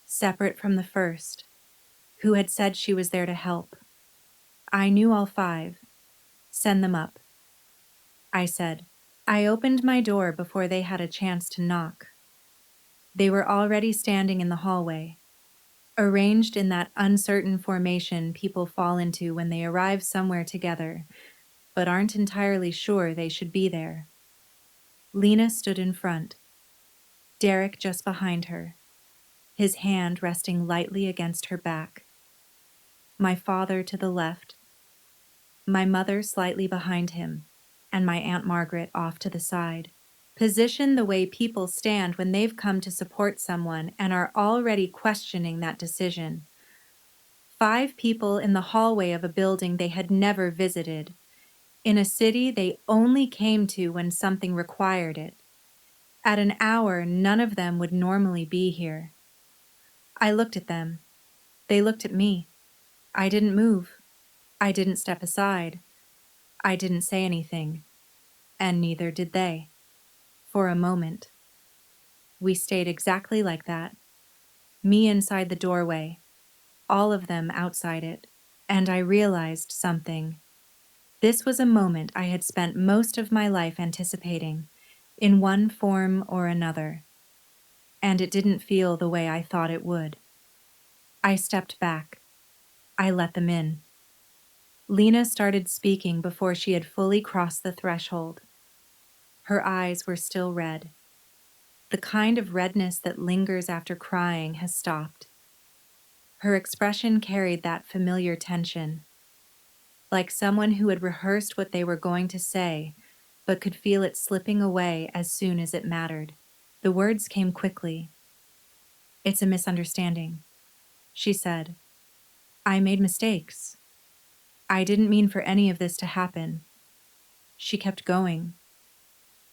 separate from the first, who had said she was there to help. I knew all 5. "Send them up," I said. I opened my door before they had a chance to knock. They were already standing in the hallway, arranged in that uncertain formation people fall into when they arrive somewhere together, but aren't entirely sure they should be there. Lena stood in front, Derek just behind her, his hand resting lightly against her back. my father to the left, my mother slightly behind him, and my Aunt Margaret off to the side. Positioned the way people stand when they've come to support someone and are already questioning that decision. 5 people in the hallway of a building they had never visited, in a city they only came to when something required it. At an hour none of them would normally be here. I looked at them. They looked at me. I didn't move. I didn't step aside. I didn't say anything. And neither did they. For a moment. We stayed exactly like that. Me inside the doorway, all of them outside it. And I realized something. This was a moment I had spent most of my life anticipating, in one form or another. And it didn't feel the way I thought it would. I stepped back. I let them in. Lena started speaking before she had fully crossed the threshold. Her eyes were still red. The kind of redness that lingers after crying has stopped. Her expression carried that familiar tension, like someone who had rehearsed what they were going to say, but could feel it slipping away as soon as it mattered. The words came quickly. "It's a misunderstanding," she said. "I made mistakes. I didn't mean for any of this to happen." She kept going.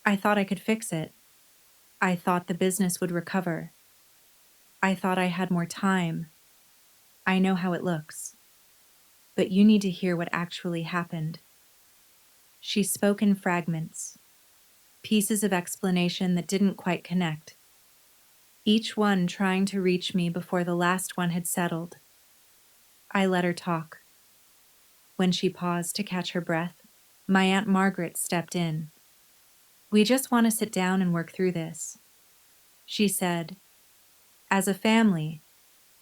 "I thought I could fix it. I thought the business would recover. I thought I had more time. I know how it looks. But you need to hear what actually happened." She spoke in fragments, pieces of explanation that didn't quite connect, each one trying to reach me before the last one had settled. I let her talk. When she paused to catch her breath, my Aunt Margaret stepped in. "We just want to sit down and work through this," she said. "As a family,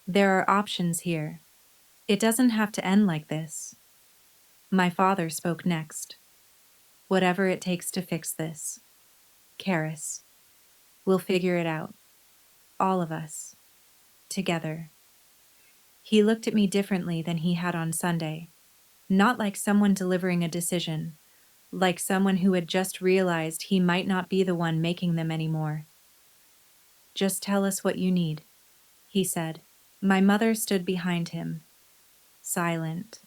there are options here. It doesn't have to end like this." My father spoke next. "Whatever it takes to fix this. Karis, we'll figure it out. All of us. Together." He looked at me differently than he had on Sunday. Not like someone delivering a decision, like someone who had just realized he might not be the one making them anymore. "Just tell us what you need," he said. My mother stood behind him, silent.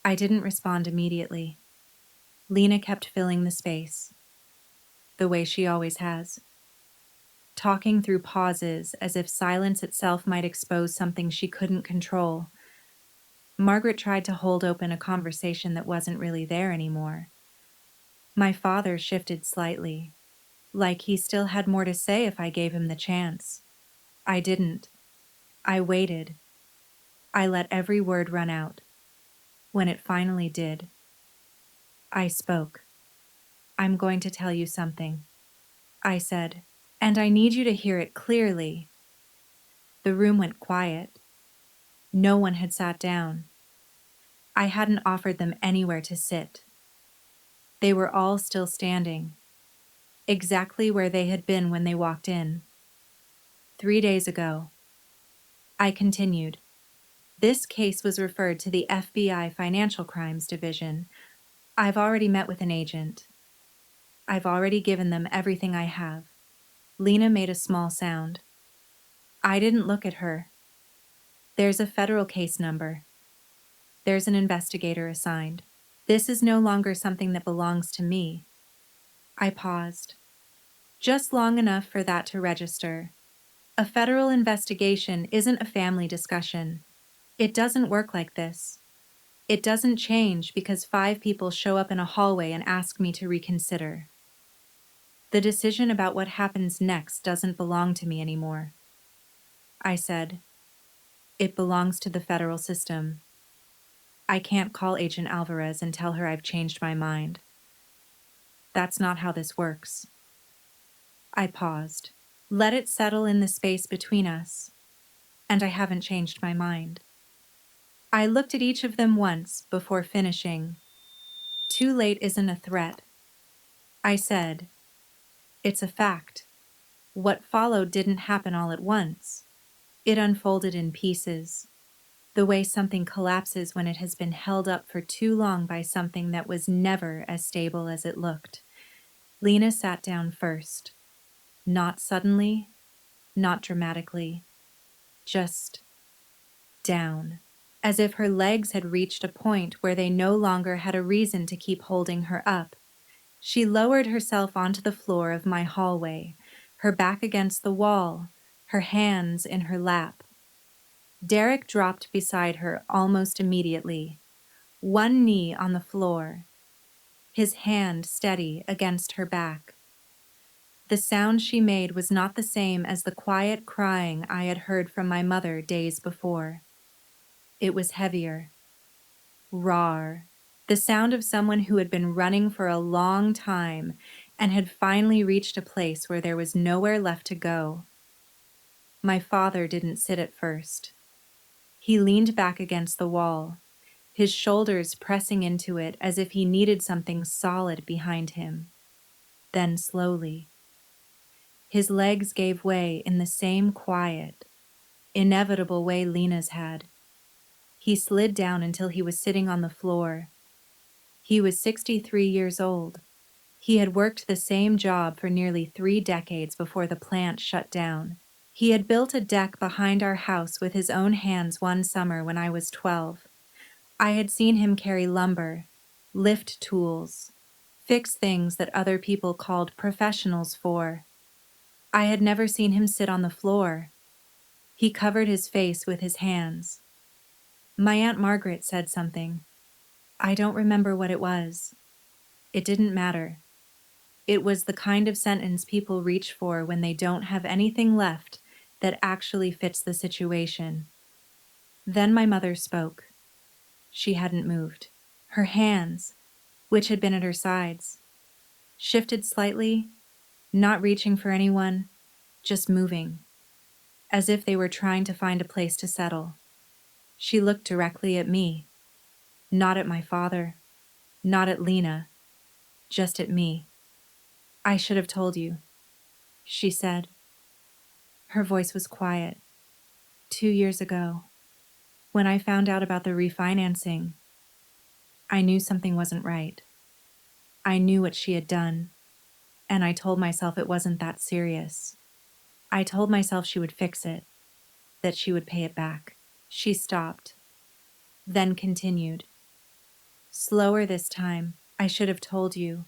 I didn't respond immediately. Lena kept filling the space, the way she always has, talking through pauses as if silence itself might expose something she couldn't control. Margaret tried to hold open a conversation that wasn't really there anymore. My father shifted slightly, like he still had more to say if I gave him the chance. I didn't. I waited. I let every word run out. When it finally did, I spoke. "I'm going to tell you something," I said, "and I need you to hear it clearly." The room went quiet. No one had sat down. I hadn't offered them anywhere to sit. They were all still standing, exactly where they had been when they walked in. 3 days ago. I continued. "This case was referred to the FBI Financial Crimes Division. I've already met with an agent. I've already given them everything I have." Lena made a small sound. I didn't look at her. "There's a federal case number. There's an investigator assigned. This is no longer something that belongs to me." I paused, just long enough for that to register. A federal investigation isn't a family discussion. It doesn't work like this. It doesn't change because 5 people show up in a hallway and ask me to reconsider. The decision about what happens next doesn't belong to me anymore. I said, "It belongs to the federal system. I can't call Agent Alvarez and tell her I've changed my mind. That's not how this works." I paused, let it settle in the space between us, and I haven't changed my mind. I looked at each of them once before finishing. "Too late isn't a threat," I said. "It's a fact. What followed didn't happen all at once. It unfolded in pieces. the way something collapses when it has been held up for too long by something that was never as stable as it looked. Lena sat down first, not suddenly, not dramatically, just down, as if her legs had reached a point where they no longer had a reason to keep holding her up. She lowered herself onto the floor of my hallway, her back against the wall, her hands in her lap. Derek dropped beside her almost immediately, one knee on the floor, his hand steady against her back. The sound she made was not the same as the quiet crying I had heard from my mother days before. It was heavier, raw, the sound of someone who had been running for a long time and had finally reached a place where there was nowhere left to go. My father didn't sit at first. He leaned back against the wall, his shoulders pressing into it as if he needed something solid behind him. Then slowly, his legs gave way in the same quiet, inevitable way Lena's had. He slid down until he was sitting on the floor. He was 63 years old. He had worked the same job for nearly 3 decades before the plant shut down. He had built a deck behind our house with his own hands one summer when I was 12. I had seen him carry lumber, lift tools, fix things that other people called professionals for. I had never seen him sit on the floor. He covered his face with his hands. My Aunt Margaret said something. I don't remember what it was. It didn't matter. It was the kind of sentence people reach for when they don't have anything left that actually fits the situation. Then my mother spoke. She hadn't moved. Her hands, which had been at her sides, shifted slightly, not reaching for anyone, just moving, as if they were trying to find a place to settle. She looked directly at me, not at my father, not at Lena, just at me. I should have told you, she said. Her voice was quiet. 2 years ago, when I found out about the refinancing, I knew something wasn't right. I knew what she had done, and I told myself it wasn't that serious. I told myself she would fix it, that she would pay it back. She stopped, then continued. Slower this time. I should have told you.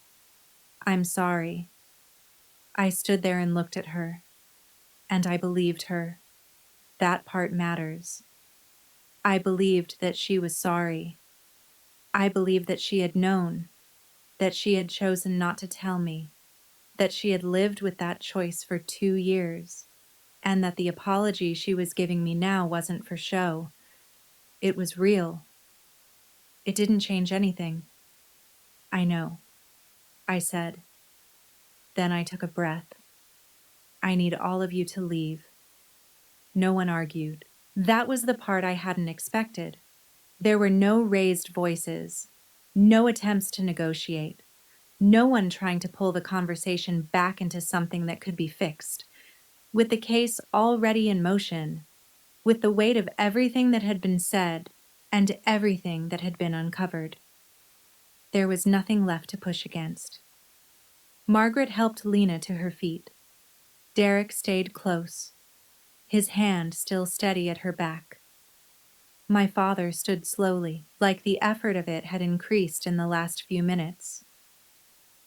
I'm sorry. I stood there and looked at her, and I believed her. That part matters. I believed that she was sorry. I believed that she had known, that she had chosen not to tell me, that she had lived with that choice for 2 years, and that the apology she was giving me now wasn't for show. It was real. It didn't change anything. I know, I said. Then I took a breath. I need all of you to leave. No one argued. That was the part I hadn't expected. There were no raised voices, no attempts to negotiate, no one trying to pull the conversation back into something that could be fixed. With the case already in motion, with the weight of everything that had been said and everything that had been uncovered, there was nothing left to push against. Margaret helped Lena to her feet. Derek stayed close, his hand still steady at her back. My father stood slowly, like the effort of it had increased in the last few minutes.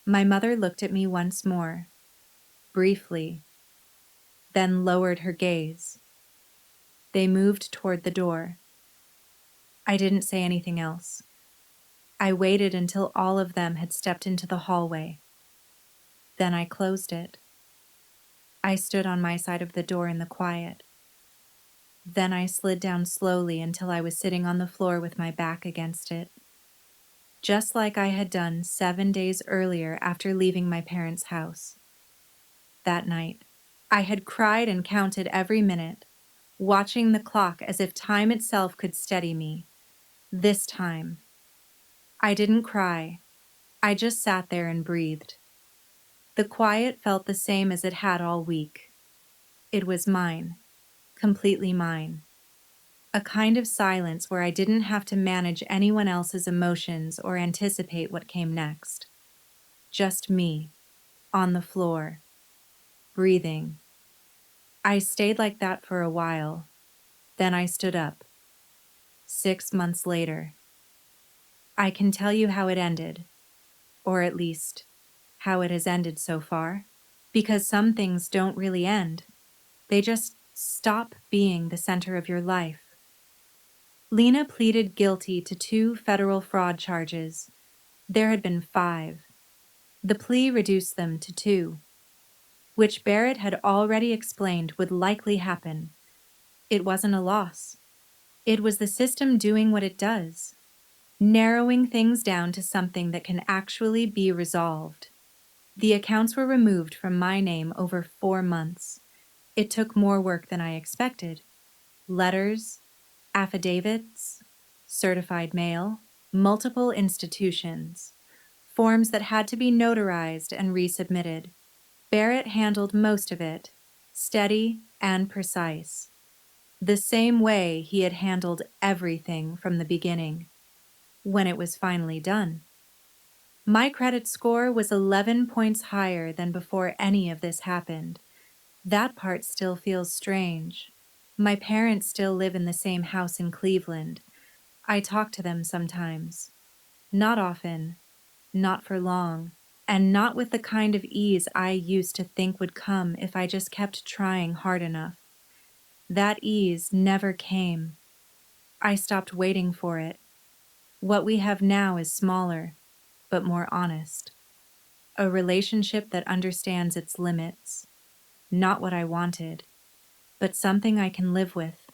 My mother looked at me once more, briefly, then lowered her gaze. They moved toward the door. I didn't say anything else. I waited until all of them had stepped into the hallway. Then I closed it. I stood on my side of the door in the quiet. Then I slid down slowly until I was sitting on the floor with my back against it. Just like I had done 7 days earlier after leaving my parents' house. That night, I had cried and counted every minute, watching the clock as if time itself could steady me. This time, I didn't cry. I just sat there and breathed. The quiet felt the same as it had all week. It was mine, completely mine. A kind of silence where I didn't have to manage anyone else's emotions or anticipate what came next. Just me, on the floor, breathing. I stayed like that for a while. Then I stood up. 6 months later. I can tell you how it ended, or at least, how it has ended so far. Because some things don't really end. They just stop being the center of your life. Lena pleaded guilty to 2 federal fraud charges. There had been 5. The plea reduced them to 2, which Barrett had already explained would likely happen. It wasn't a loss. It was the system doing what it does, narrowing things down to something that can actually be resolved. The accounts were removed from my name over 4 months. It took more work than I expected. Letters, affidavits, certified mail, multiple institutions, forms that had to be notarized and resubmitted. Barrett handled most of it, steady and precise, the same way he had handled everything from the beginning. When it was finally done, my credit score was 11 points higher than before any of this happened. That part still feels strange. My parents still live in the same house in Cleveland. I talk to them sometimes. Not often, not for long, and not with the kind of ease I used to think would come if I just kept trying hard enough. That ease never came. I stopped waiting for it. What we have now is smaller, but more honest. A relationship that understands its limits. Not what I wanted, but something I can live with.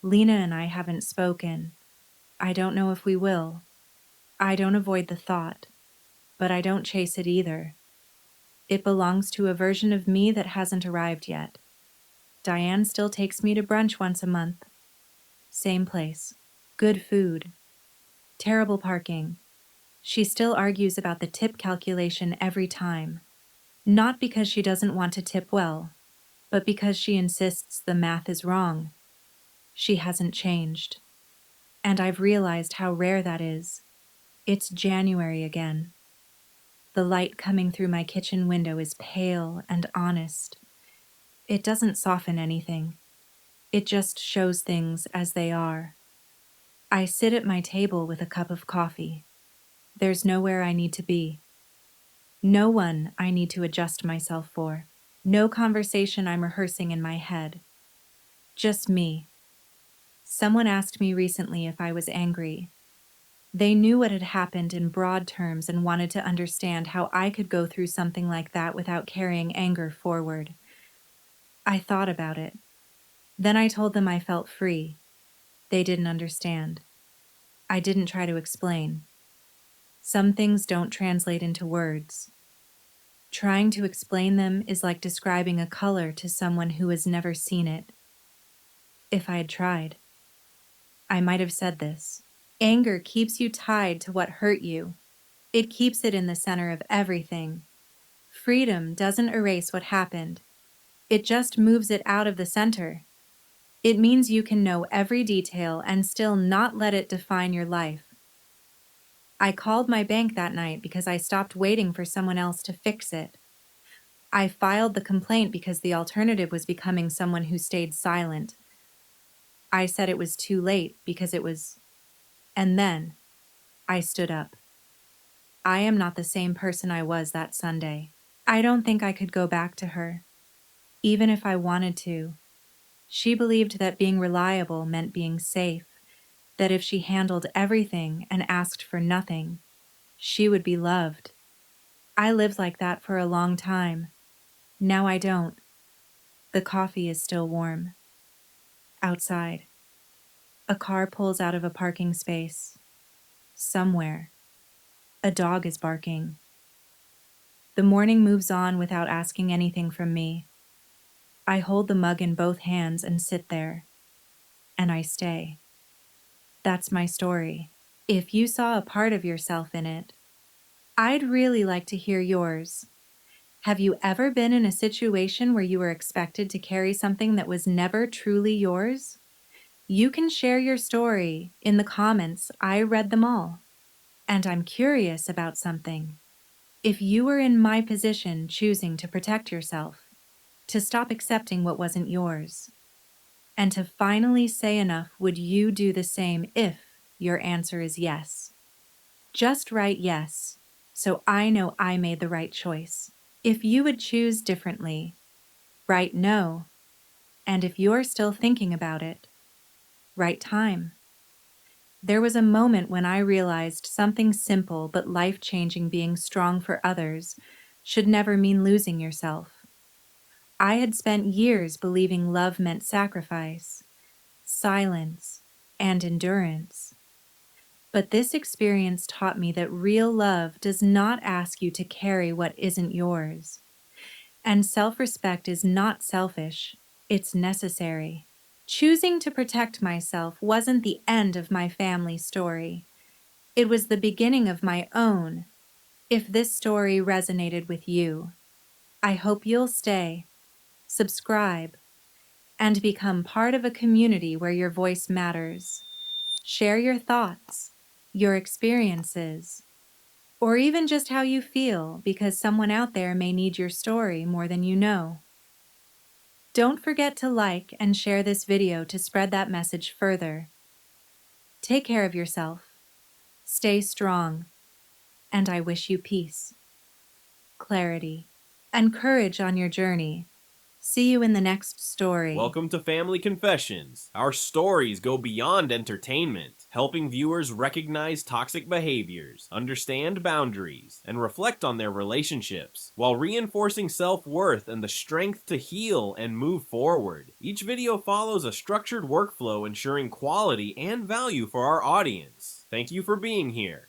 Lena and I haven't spoken. I don't know if we will. I don't avoid the thought, but I don't chase it either. It belongs to a version of me that hasn't arrived yet. Diane still takes me to brunch once a month. Same place. Good food. Terrible parking. She still argues about the tip calculation every time. Not because she doesn't want to tip well, but because she insists the math is wrong. She hasn't changed. And I've realized how rare that is. It's January again. The light coming through my kitchen window is pale and honest. It doesn't soften anything. It just shows things as they are. I sit at my table with a cup of coffee. There's nowhere I need to be. No one I need to adjust myself for. No conversation I'm rehearsing in my head. Just me. Someone asked me recently if I was angry. They knew what had happened in broad terms and wanted to understand how I could go through something like that without carrying anger forward. I thought about it. Then I told them I felt free. They didn't understand. I didn't try to explain. Some things don't translate into words. Trying to explain them is like describing a color to someone who has never seen it. If I had tried, I might have said this. Anger keeps you tied to what hurt you. It keeps it in the center of everything. Freedom doesn't erase what happened. It just moves it out of the center. It means you can know every detail and still not let it define your life. I called my bank that night because I stopped waiting for someone else to fix it. I filed the complaint because the alternative was becoming someone who stayed silent. I said it was too late because it was... And then I stood up. I am not the same person I was that Sunday. I don't think I could go back to her, even if I wanted to. She believed that being reliable meant being safe, that if she handled everything and asked for nothing, she would be loved. I lived like that for a long time. Now I don't. The coffee is still warm. Outside. A car pulls out of a parking space. Somewhere. A dog is barking. The morning moves on without asking anything from me. I hold the mug in both hands and sit there. And I stay. That's my story. If you saw a part of yourself in it, I'd really like to hear yours. Have you ever been in a situation where you were expected to carry something that was never truly yours? You can share your story in the comments. I read them all. And I'm curious about something. If you were in my position choosing to protect yourself, to stop accepting what wasn't yours, and to finally say enough, would you do the same if your answer is yes? Just write yes, so I know I made the right choice. If you would choose differently, write no. And if you're still thinking about it, write time. There was a moment when I realized something simple but life-changing, being strong for others, should never mean losing yourself. I had spent years believing love meant sacrifice, silence, and endurance. But this experience taught me that real love does not ask you to carry what isn't yours. And self-respect is not selfish, it's necessary. Choosing to protect myself wasn't the end of my family story. It was the beginning of my own. If this story resonated with you, I hope you'll stay, subscribe, and become part of a community where your voice matters. Share your thoughts, your experiences, or even just how you feel, because someone out there may need your story more than you know. Don't forget to like and share this video to spread that message further. Take care of yourself, stay strong, and I wish you peace, clarity, and courage on your journey. See you in the next story. Welcome to Family Confessions. Our stories go beyond entertainment, helping viewers recognize toxic behaviors, understand boundaries, and reflect on their relationships, while reinforcing self-worth and the strength to heal and move forward. Each video follows a structured workflow, ensuring quality and value for our audience. Thank you for being here.